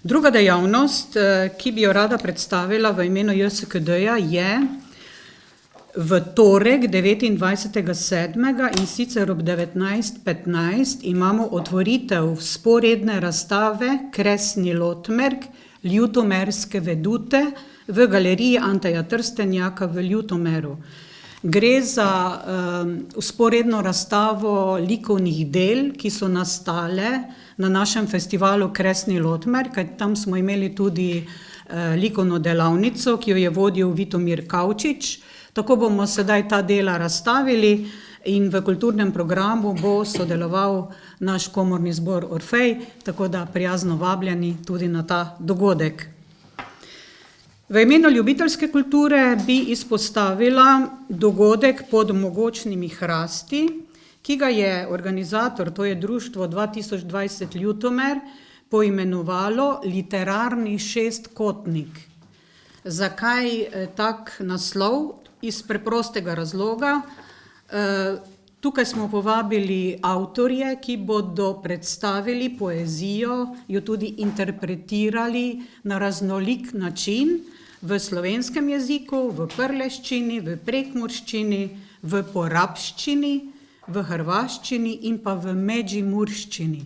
Druga dejavnost, ki bi jo rada predstavila v imenu JSKD-ja, je v torek 29.7. in sicer ob 19.15 imamo otvoritev vzporedne razstave Kresni Lotmerk, ljutomerske vedute v galeriji Anteja Trstenjaka v Ljutomeru. Gre za vzporedno razstavo likovnih del, ki so nastale na našem festivalu Kresni Lotmerk, kajti tam smo imeli tudi likovno delavnico, ki jo je vodil Vitomir Kavčič. Tako bomo sedaj ta dela razstavili in v kulturnem programu bo sodeloval naš komorni zbor Orfej, tako da prijazno vabljeni tudi na ta dogodek. V imenu ljubiteljske kulture bi izpostavila dogodek Pod mogočnimi hrasti, ki ga je organizator, to je Društvo 2020 Ljutomer, poimenovalo Literarni šestkotnik. Zakaj tak naslov? Iz preprostega razloga. Tukaj smo povabili avtorje, ki bodo predstavili poezijo, jo tudi interpretirali na raznolik način v slovenskem jeziku, v prleščini, v prekmurščini, v porabščini, v hrvaščini in pa v medžimurščini.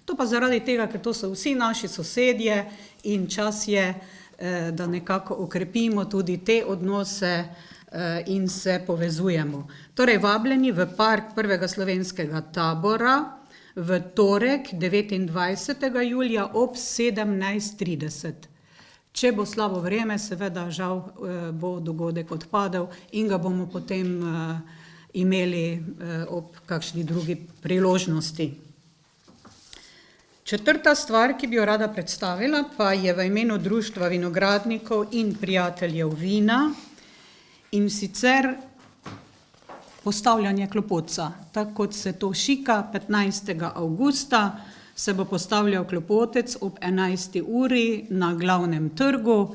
To pa zaradi tega, ker to so vsi naši sosedje in čas je, da nekako okrepimo tudi te odnose in se povezujemo. Torej, vabljeni v park prvega slovenskega tabora v torek 29. julija ob 17.30. Če bo slabo vreme, seveda žal bo dogodek odpadel in ga bomo potem imeli ob kakšni drugi priložnosti. Četrta stvar, ki bi jo rada predstavila, pa je v imenu Društva vinogradnikov in prijateljev vina, in sicer postavljanje klopotca. Tako kot se to šika, 15. avgusta se bo postavljal klopotec ob 11. uri na glavnem trgu.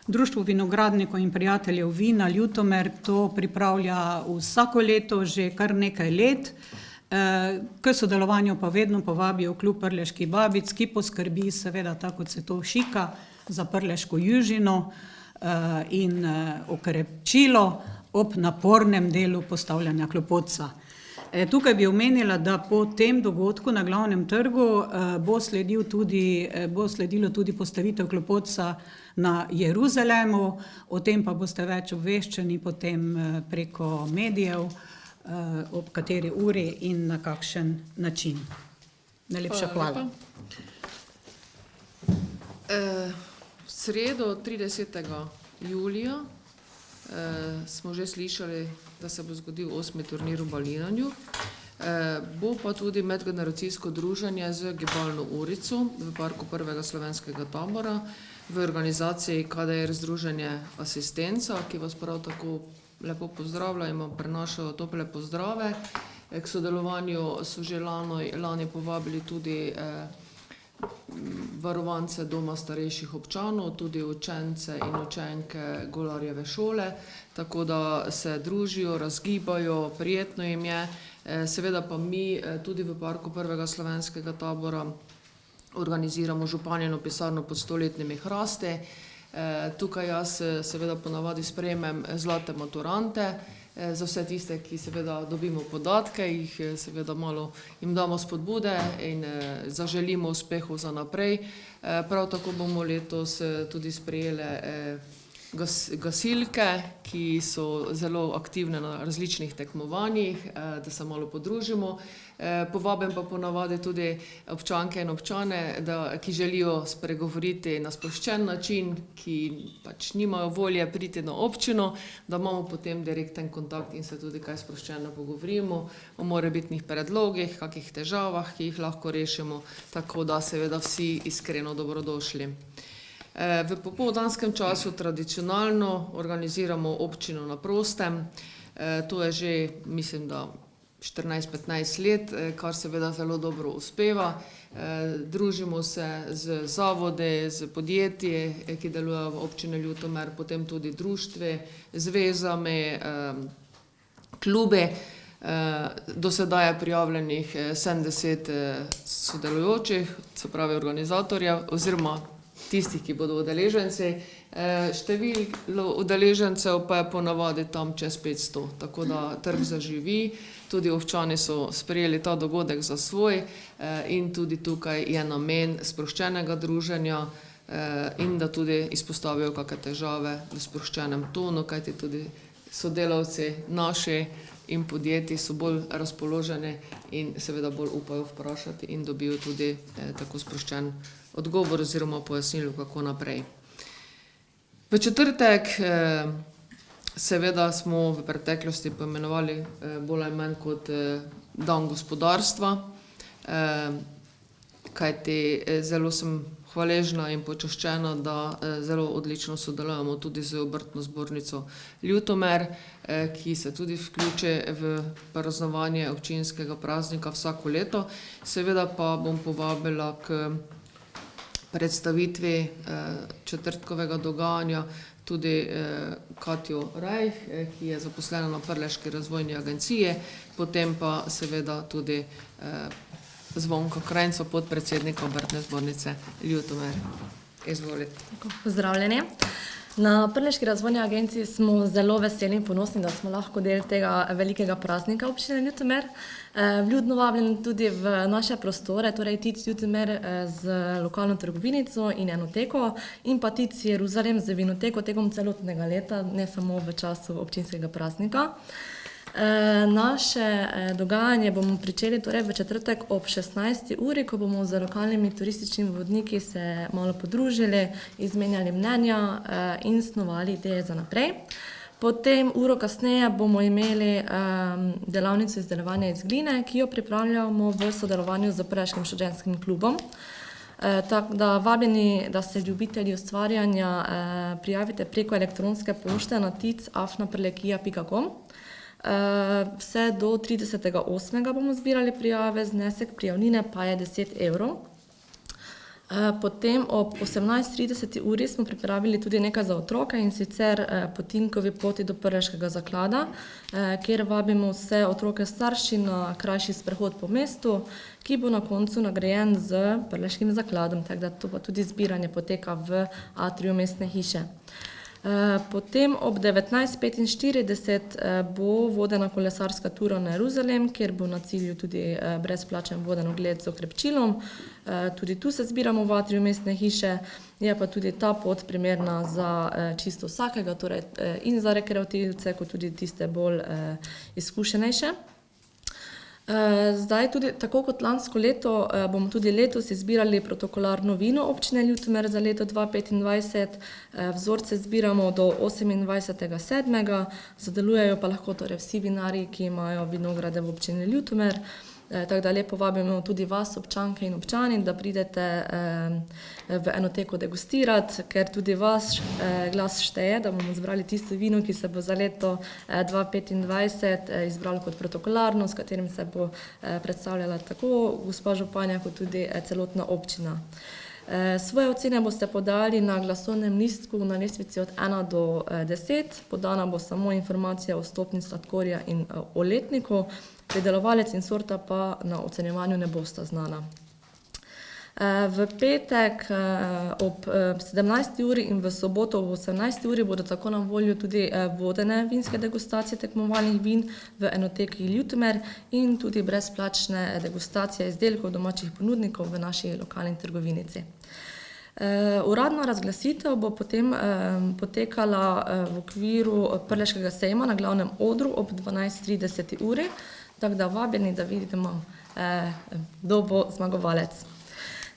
Društvo vinogradnikov in prijateljev vina Ljutomer to pripravlja vsako leto že kar nekaj let. K sodelovanju pa vedno povabijo Klub Prleških babic, ki poskrbi seveda tako, kot se to šika, za prleško južino in okrepčilo ob napornem delu postavljanja klopotca. Tukaj bi omenila, da po tem dogodku na glavnem trgu bo sledilo tudi postavitev klopotca na Jeruzalemu, o tem pa boste več obveščeni potem preko medijev, ob kateri uri in na kakšen način. Najlepša hvala. V sredo 30. julija smo že slišali, da se bo zgodil 8. turnir v Balinanju. Bo pa tudi medgeneracijsko druženje z gibalno urico v parku prvega slovenskega tabora v organizaciji KDR Združenje Asistenca, ki vas prav tako lepo pozdravlja in vam prenašajo tople pozdrave. K sodelovanju so že lani povabili tudi varovance doma starejših občanov, tudi učence in učenke Golarjeve šole, tako da se družijo, razgibajo, prijetno jim je. Seveda pa mi tudi v parku prvega slovenskega tabora organiziramo županjino pisarno pod 100-letnimi hrasti. Tukaj jaz seveda ponavadi sprejmem zlate maturante, za vse tiste, ki seveda dobimo podatke, jih seveda malo jim damo spodbude in zaželimo uspehov za naprej. Prav tako bomo letos tudi sprejeli gasilke, ki so zelo aktivne na različnih tekmovanjih, da se malo podružimo. Povabim pa ponavadi tudi občanke in občane, ki želijo spregovoriti na sproščen način, ki pač nimajo volje priti na občino, da imamo potem direkten kontakt in se tudi kaj sproščeno pogovorimo o morebitnih predlogih, kakih težavah, ki jih lahko rešimo, tako da seveda vsi iskreno dobrodošli. V popoldanskem času tradicionalno organiziramo občino na prostem. To je že, mislim, da 14-15 let, kar seveda zelo dobro uspeva. Družimo se z zavodi, z podjetji, ki delujejo v občini Ljutomer, potem tudi društvi, zvezami, klubi. Do sedaj je prijavljenih 70 sodelujočih, se pravi organizatorjev, oziroma tistih, ki bodo udeleženci. Število udeležencev pa je ponavadi tam čez 500, tako da trg zaživi. Tudi občani so sprejeli ta dogodek za svoj in tudi tukaj je namen sproščenega druženja in da tudi izpostavijo kakšne težave v sproščenem tonu, kajti tudi sodelavci naši in podjetji so bolj razpoloženi in seveda bolj upajo vprašati in dobijo tudi tako sproščen odgovor oziroma pojasnilo, kako naprej. V četrtek seveda smo v preteklosti poimenovali bolj ali manj kot dan gospodarstva, kajti zelo sem hvaležna in počaščena, da zelo odlično sodelujemo tudi z Obrtno zbornico Ljutomer, ki se tudi vključi v praznovanje občinskega praznika vsako leto. Seveda pa bom povabila k predstavitvi četrtkovega dogajanja tudi Katjo Rajh, ki je zaposlena na Prleški razvojni agenciji, potem pa seveda tudi Zvonko Krajnco, podpredsednika Obrtne zbornice Ljutomer. Izvolite. Pozdravljeni. Na Prleški razvojni agenciji smo zelo veseli in ponosni, da smo lahko del tega velikega praznika občine Ljutomer. Vljudno vabljeni tudi v naše prostore, torej TIC Ljutomer z lokalno trgovinico in enoteko in pa TIC Jeruzalem z vinoteko tekom celotnega leta, ne samo v času občinskega praznika. Naše dogajanje bomo pričeli torej v četrtek ob 16. uri, ko bomo z lokalnimi turističnimi vodniki se malo podružili, izmenjali mnenja in snovali ideje za naprej. Potem uro kasneje bomo imeli delavnico izdelovanja iz gline, ki jo pripravljamo v sodelovanju z Prleškim študentskim klubom. Tako da vabljeni, da se ljubitelji ustvarjanja prijavite preko elektronske pošte na tic@prlekija.com. Vse do 30.8. bomo zbirali prijave, znesek prijavnine pa je 10 evrov. Potem ob 18:30 uri smo pripravili tudi nekaj za otroke in sicer po Tinkovi poti do Prleškega zaklada, kjer vabimo vse otroke starši na krajši sprehod po mestu, ki bo na koncu nagrajen z Prleškim zakladom, tako da to pa tudi zbiranje poteka v atriju mestne hiše. Potem ob 19:45 bo vodena kolesarska tura na Jeruzalem, kjer bo na cilju tudi brezplačen voden ogled z okrepčilom. Tudi tu se zbiramo v atriju mestne hiše, je pa tudi ta pot primerna za čisto vsakega, torej in za rekreativce, kot tudi tiste bolj izkušenejše. Zdaj tudi, tako kot lansko leto, bomo tudi letos izbirali protokolarno vino občine Ljutomer za leto 2025. Vzorce zbiramo do 28.7. Sodelujejo pa lahko torej vsi vinarji, ki imajo vinograde v občini Ljutomer. Tako da lepo vabimo tudi vas, občanke in občani, da pridete v enoteko degustirati, ker tudi vaš glas šteje, da bomo zbrali tisto vino, ki se bo za leto 2025 izbralo kot protokolarno, s katerim se bo predstavljala tako gospa županja, kot tudi celotna občina. Svoje ocene boste podali na glasovnem listku na lestvici od 1 do 10. Podana bo samo informacija o stopnji sladkorja in o letniku. Pridelovalec in sorta pa na ocenjevanju ne bosta znana. V petek ob 17. uri in v soboto ob 18. uri bodo tako na voljo tudi vodene vinske degustacije tekmovalnih vin v enoteki Ljutomer in tudi brezplačne degustacije izdelkov domačih ponudnikov v naši lokalni trgovinici. Uradna razglasitev bo potem potekala v okviru Prleškega sejma na glavnem odru ob 12:30 uri, tako da vabljeni, da vidimo, kdo bo zmagovalec.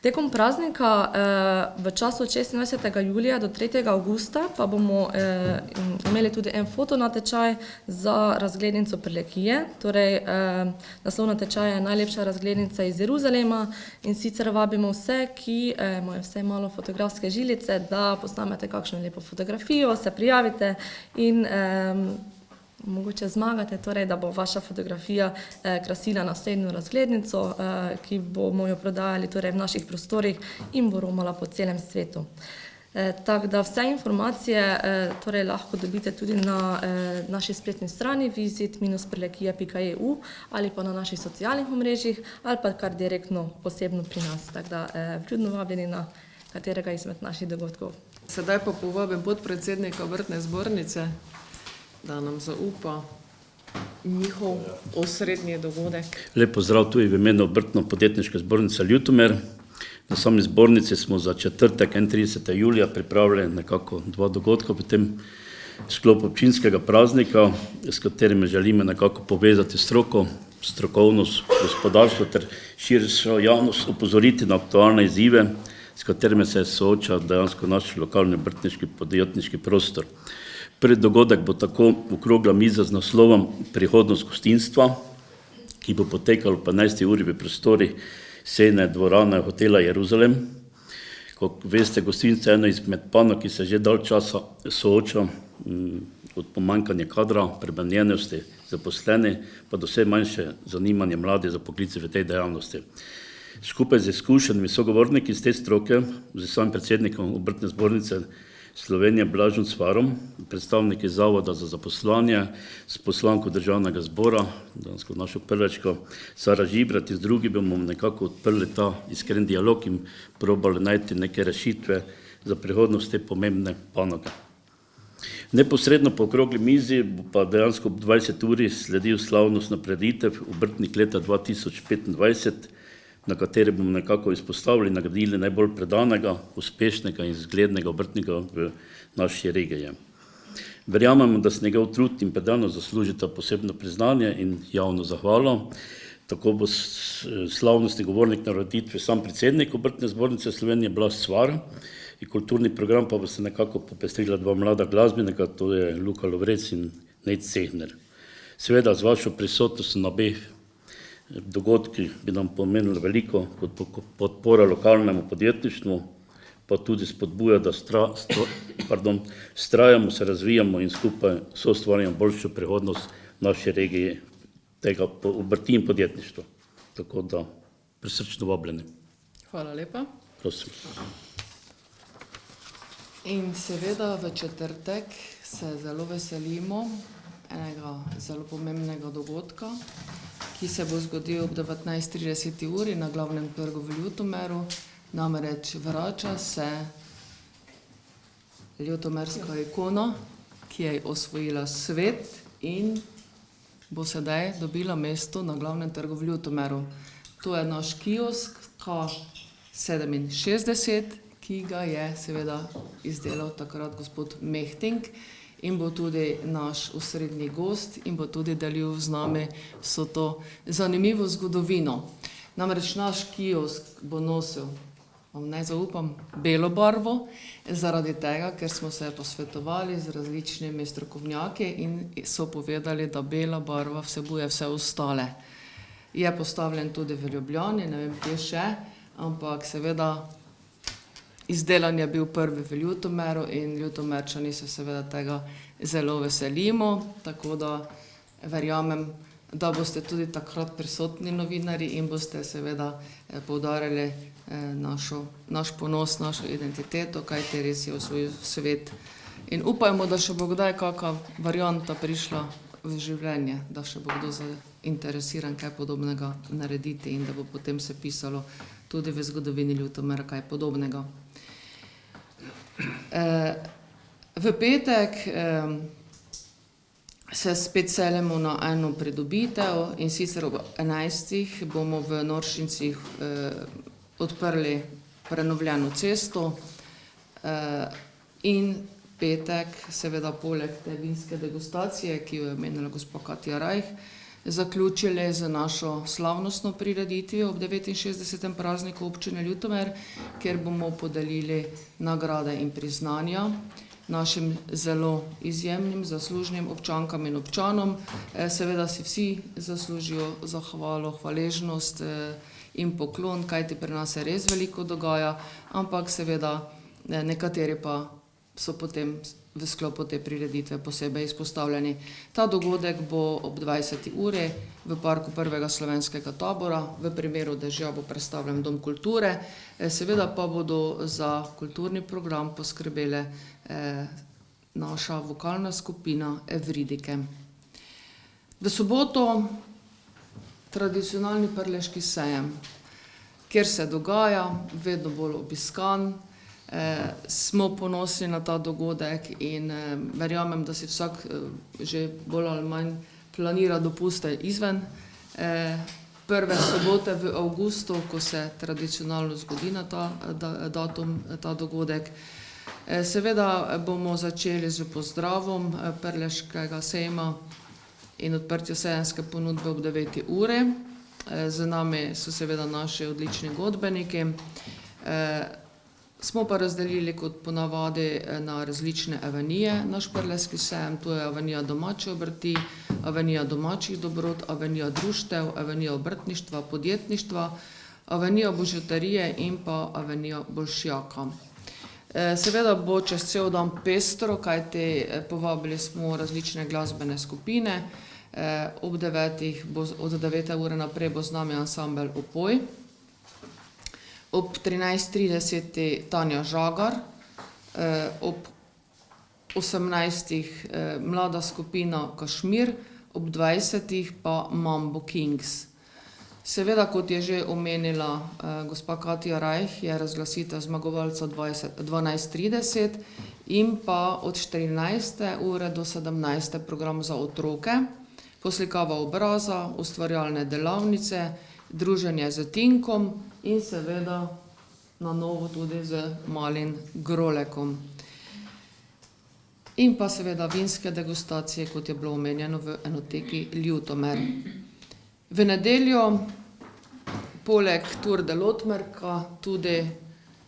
Tekom praznika v času 26. julija do 3. avgusta pa bomo imeli tudi en fotonatečaj za razglednico Prlekije, torej naslov natečaja je Najlepša razglednica iz Jeruzalema in sicer vabimo vse, ki imajo vsaj malo fotografske žilice, da posnamete kakšno lepo fotografijo, se prijavite in mogoče zmagate, torej, da bo vaša fotografija krasila naslednjo razglednico, ki bomo jo prodajali torej, v naših prostorih in bo romala po celem svetu. Tako da vse informacije torej, lahko dobite tudi na naši spletni strani visit-prlekija.eu ali pa na naših socialnih omrežjih ali pa kar direktno posebno pri nas. Tako da vljudno vabljeni na katerega izmed naših dogodkov. Sedaj pa povabim podpredsednika Obrtne zbornice, da nam zaupa njihov osrednji dogodek. Lep pozdrav tudi v imenu Obrtno-podjetniške zbornice Ljutomer. Na sami zbornici smo za četrtek 31. julija pripravili nekako 2 dogodka v tem sklopu občinskega praznika, s katerimi želimo nekako povezati stroko, strokovnost, gospodarstvo ter širšo javnost opozoriti na aktualne izzive, s katerimi se sooča dejansko naš lokalni obrtniški podjetniški prostor. Prvi dogodek bo tako okrogla miza z naslovom Prihodnost gostinstva, ki bo potekalo po 11. uri v prostorih sejne dvorane hotela Jeruzalem. Kot veste, gostinstvo je eno izmed panog, ki se že dalj časa sooča od pomanjkanja kadra, preobremenjenosti zaposleni, pa do vse manjše zanimanje mladih za poklice v tej dejavnosti. Skupaj z izkušenimi sogovorniki iz te stroke, z samim predsednikom Obrtne zbornice Slovenije Blažom Cvarom, predstavniki Zavoda za zaposlovanje, s poslanko Državnega zbora, dansko našo prvačko Sara Žibrat in z drugim bomo nekako odprli ta iskren dialog in probali najti neke rešitve za prihodnost te pomembne panoge. Neposredno po okrogli mizi bo pa dejansko ob 20 uri sledil slavnostna prireditev Obrtnik leta 2025, na kateri bomo nekako izpostavili in nagradili najbolj predanega, uspešnega in zglednega obrtnika v naši regiji. Verjamemo, da se njegov trud in predanost zaslužita posebno priznanje in javno zahvalo. Tako bo slavnostni govornik na prireditvi sam predsednik Obrtne zbornice Slovenije Blaž Cvar in kulturni program pa bo se nekako popestrila 2 mlada glasbenika, to je Luka Lovrec in Nejc Cehner. Seveda z vašo prisotnostjo na obeh dogodki bi nam pomenili veliko kot podpora lokalnemu podjetništvu, pa tudi spodbuja, da vztrajamo, se razvijamo in skupaj soustvarjamo boljšo prihodnost naše regije, tega obrti in podjetništva. Tako da prisrčno vabljeni. Hvala lepa. Prosim. In seveda v četrtek se zelo veselimo enega zelo pomembnega dogodka, ki se bo zgodil ob 19:30 uri na glavnem trgu v Ljutomeru, namreč vrača se ljutomerska ikona, ki je osvojila svet in bo sedaj dobila mesto na glavnem trgu v Ljutomeru. To je naš kiosk K67, ki ga je seveda izdelal takrat gospod Mehting in bo tudi naš osrednji gost in bo tudi delil z nami vso to zanimivo zgodovino. Namreč naš kiosk bo nosil, vam naj zaupam, belo barvo, zaradi tega, ker smo se posvetovali z različnimi strokovnjaki in so povedali, da bela barva vsebuje vse ostale. Je postavljen tudi v Ljubljani, ne vem kje še, ampak seveda izdelan je bil prvi v Ljutomeru in Ljutomerčani se seveda tega zelo veselimo, tako da verjamem, da boste tudi takrat prisotni novinarji in boste seveda poudarjali naš ponos, našo identiteto, kajti res je osvojil svet. In upajmo, da še bo kdaj kakšna varianta prišla v življenje, da še bo kdo zainteresiran kaj podobnega narediti in da bo potem se pisalo tudi v zgodovini Ljutomera kaj podobnega. V petek se spet selimo na eno pridobitev in sicer ob 11. bomo v Noršincih odprli prenovljeno cesto in petek, seveda poleg te vinske degustacije, ki jo je omenila gospa Katja Rajh, zaključili z našo slavnostno prireditvijo ob 69. prazniku občine Ljutomer, kjer bomo podelili nagrade in priznanja našim zelo izjemnim, zaslužnim občankam in občanom. Seveda si vsi zaslužijo zahvalo, hvaležnost in poklon, kajti pri nas se res veliko dogaja, ampak seveda nekateri pa so potem v sklopu te prireditve posebej izpostavljeni. Ta dogodek bo ob 20. uri v parku prvega slovenskega tabora, v primeru dežja bo predstavljen Dom kulture, seveda pa bodo za kulturni program poskrbele naša vokalna skupina Evridike. V soboto tradicionalni prleški sejem, kjer se dogaja, vedno bolj obiskan. Smo ponosni na ta dogodek in verjamem, da si vsak že bolj ali manj planira dopuste izven prve sobote v avgustu, ko se tradicionalno zgodi na ta datum, ta dogodek. Seveda bomo začeli z pozdravom prleškega sejma in odprtja sejemske ponudbe ob 9. uri. Z nami so seveda naši odlični godbeniki. Smo pa razdelili kot ponavadi na različne avenije naš prleški sejem, to je avenija domače obrti, avenija domačih dobrot, avenija društev, avenija obrtništva, podjetništva, avenija božuterije in pa avenija bolšjaka. Seveda bo čez cel dan pestro, kajti povabili smo različne glasbene skupine. Ob 9. od 9. ure naprej bo z nami ansambel Opoj. Ob 13.30 Tanja Žagar, ob 18. mlada skupina Kašmir, ob 20. pa Mambo Kings. Seveda, kot je že omenila gospa Katja Rajh, je razglasitev zmagovalca 12.30 in pa od 14. ure do 17. program za otroke, poslikava obraza, ustvarjalne delavnice, druženje z Tinkom in seveda na novo tudi z malim Grolekom. In pa seveda vinske degustacije, kot je bilo omenjeno v enoteki Ljutomer. V nedeljo poleg Tour de Lotmerka tudi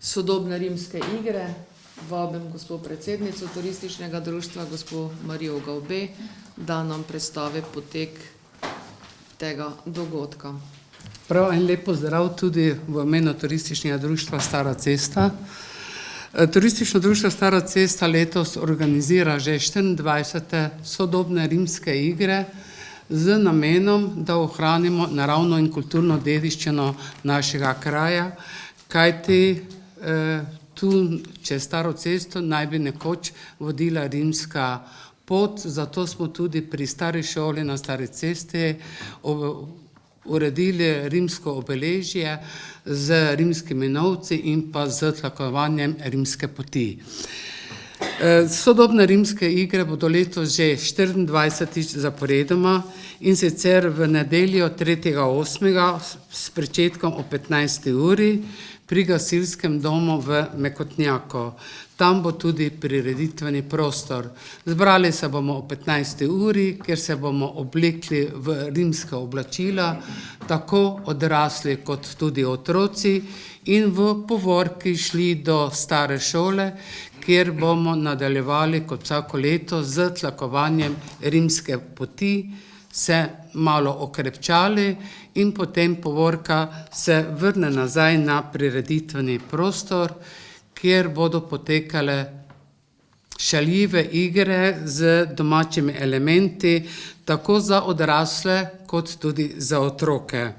sodobne rimske igre. Vabim gospod predsednico turističnega društva, gospod Marijo Gavbe, da nam predstavi potek tega dogodka. Prav en lep pozdrav tudi v imenu turističnega društva Stara cesta. Turistično društvo Stara cesta letos organizira že 24. sodobne rimske igre z namenom, da ohranimo naravno in kulturno dediščino našega kraja, kajti tu čez Staro cesto naj bi nekoč vodila rimska pot, zato smo tudi pri stari šoli na Stari cesti uredili rimsko obeležje z rimskimi novci in pa z tlakovanjem rimske poti. Sodobne rimske igre bodo letos že 24. zaporedoma in sicer v nedeljo 3.8. s pričetkom o 15. uri pri gasilskem domu v Mekotnjaku. Tam bo tudi prireditveni prostor. Zbrali se bomo o 15. uri, kjer se bomo oblekli v rimska oblačila, tako odrasli kot tudi otroci, in v povorki šli do stare šole, kjer bomo nadaljevali kot vsako leto z tlakovanjem rimske poti, se malo okrepčali in potem povorka se vrne nazaj na prireditveni prostor, kjer bodo potekale šaljive igre z domačimi elementi, tako za odrasle kot tudi za otroke.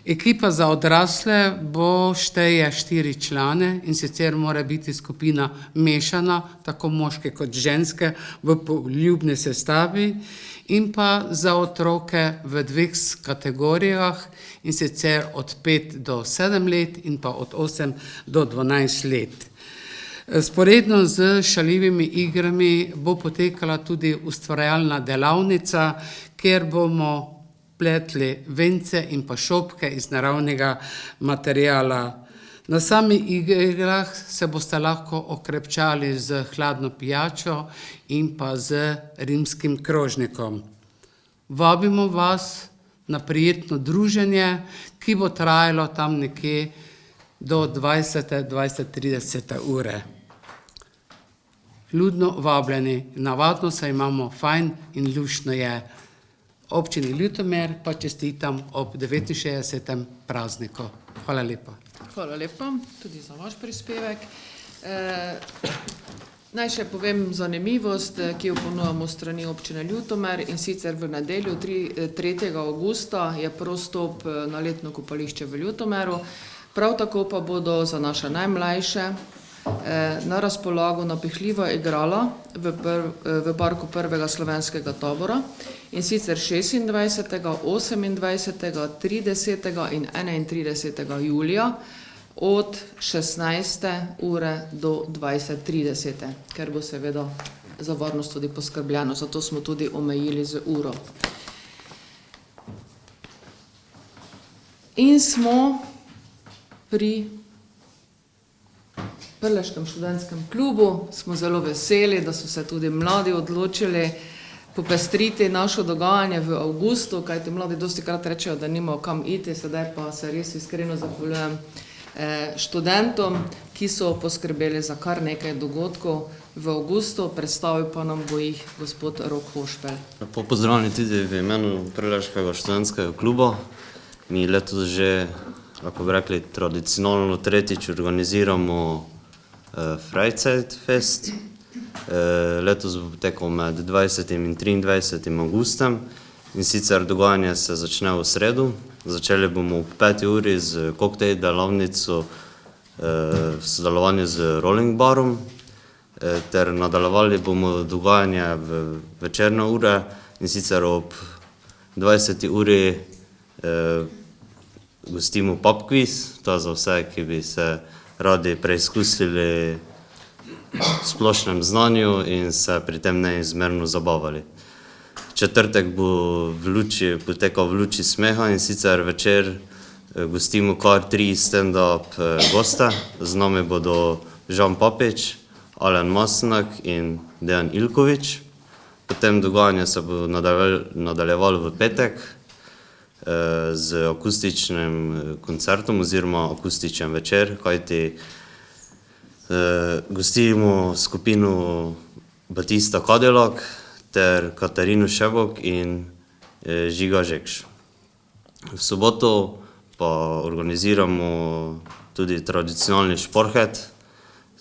Ekipa za odrasle bo šteje 4 člane in sicer mora biti skupina mešana, tako moške kot ženske, v poljubni sestavi, in pa za otroke v 2 kategorijah, in sicer od 5 do 7 let in pa od 8 do 12 let. Sporedno z šaljivimi igrami bo potekala tudi ustvarjalna delavnica, kjer bomo pletli vence in pa šopke iz naravnega materiala. Na samih igrah se boste lahko okrepčali z hladno pijačo in pa z rimskim krožnikom. Vabimo vas na prijetno druženje, ki bo trajalo tam nekje do 20:30 ure. Ljudno vabljeni, navadno se imamo fajn in luštno je. Občini Ljutomer pa čestitam ob 69. prazniku. Hvala lepa. Hvala lepa tudi za vaš prispevek. Naj še povem zanimivost, ki jo ponujamo strani občine Ljutomer, in sicer v nedeljo 3. avgusta je prostop na letno kopališče v Ljutomeru. Prav tako pa bodo za naše najmlajše na razpolago napihljiva igrala v parku prvega slovenskega tabora, in sicer 26., 28., 30. in 31. julija od 16. ure do 20:30, ker bo seveda za varnost tudi poskrbljeno, zato smo tudi omejili z uro. In smo pri Prleškem študentskem klubu, smo zelo veseli, da so se tudi mladi odločili popestriti naše dogajanje v avgustu, kajti mladi dostikrat rečejo, da nimajo kam iti, sedaj pa se res iskreno zahvaljujem študentom, ki so poskrbeli za kar nekaj dogodkov v avgustu, predstavil pa nam bo jih gospod Rok Hošpel. Lepo pozdravljeni tudi v imenu Prleškega študentskega kluba. Mi letos že, lahko bi rekli, tradicionalno tretjič organiziramo Freizeit Fest. Letos bo potekal med 20. in 23. augustem, in sicer dogajanje se začne v sredo. Začeli bomo ob 5. uri z koktejl delavnico v sodelovanju z Rolling Barom, ter nadaljevali bomo dogajanje v večerne ure, in sicer ob 20. uri gostimo pub quiz, to je za vse, ki bi se radi preizkusili v splošnem znanju in se pri tem neizmerno zabavali. Četrtek bo potekal v luči smeha, in sicer večer gostimo kar 3 stand-up goste. Z nami bodo Žan Papič, Alen Masnak in Dejan Ilkovič. Potem dogajanje se bo nadaljevalo v petek z akustičnim koncertom oziroma akustičen večer, kajti gostimo skupino Batista Cadillac ter Katarino Šebok in Žiga Žekš. V soboto pa organiziramo tudi tradicionalni šporhet.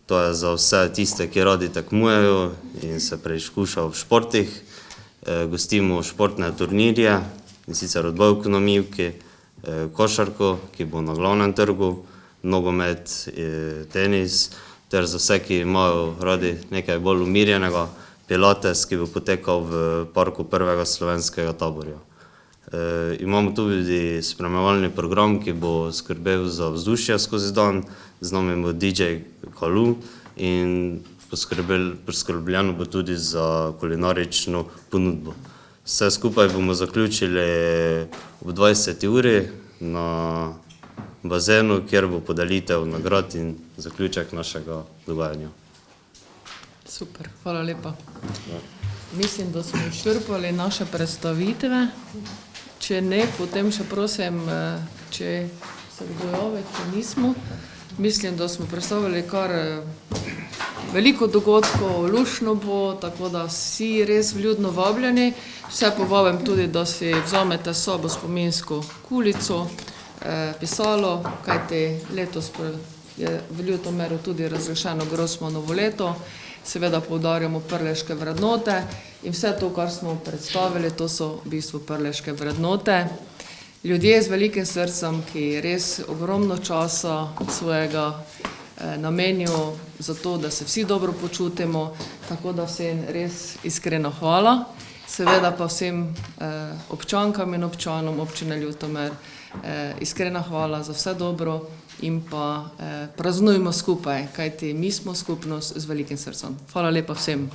To je za vse tiste, ki radi tekmujejo in se preizkušajo v športih. Gostimo športne turnirje, in sicer odbojko na mivki, košarko, ki bo na glavnem trgu, nogomet, tenis, ter za vse, ki imajo radi nekaj bolj umirjenega, pilates, ki bo potekal v parku prvega slovenskega taborja. Imamo tudi spremljevalni program, ki bo skrbel za vzdušje skozi dan, z nami bo DJ Kalu in poskrbljeno bo tudi za kulinarično ponudbo. Vse skupaj bomo zaključili ob 20. uri na bazenu, kjer bo podelitev nagrad in zaključek našega dogajanja. Super, hvala lepa. Mislim, da smo izčrpali naše predstavitve. Če ne, potem še prosim, če se kdo javi, če nismo. Mislim, da smo predstavili kar veliko dogodkov, luštno bo, tako da vsi res vljudno vabljeni. Vse povabim tudi, da si vzamete s sabo spominsko kulico, pisalo, kajti letos je v Ljutomeru tudi razglašeno Grossmanovo leto. Seveda poudarjamo prleške vrednote in vse to, kar smo predstavili, to so v bistvu prleške vrednote. Ljudje z velikim srcem, ki res ogromno časa svojega namenijo za to, da se vsi dobro počutimo, tako da vsem res iskreno hvala. Seveda pa vsem občankam in občanom občine Ljutomer iskrena hvala za vse dobro in pa praznujmo skupaj, kajti mi smo skupnost z velikim srcem. Hvala lepa vsem.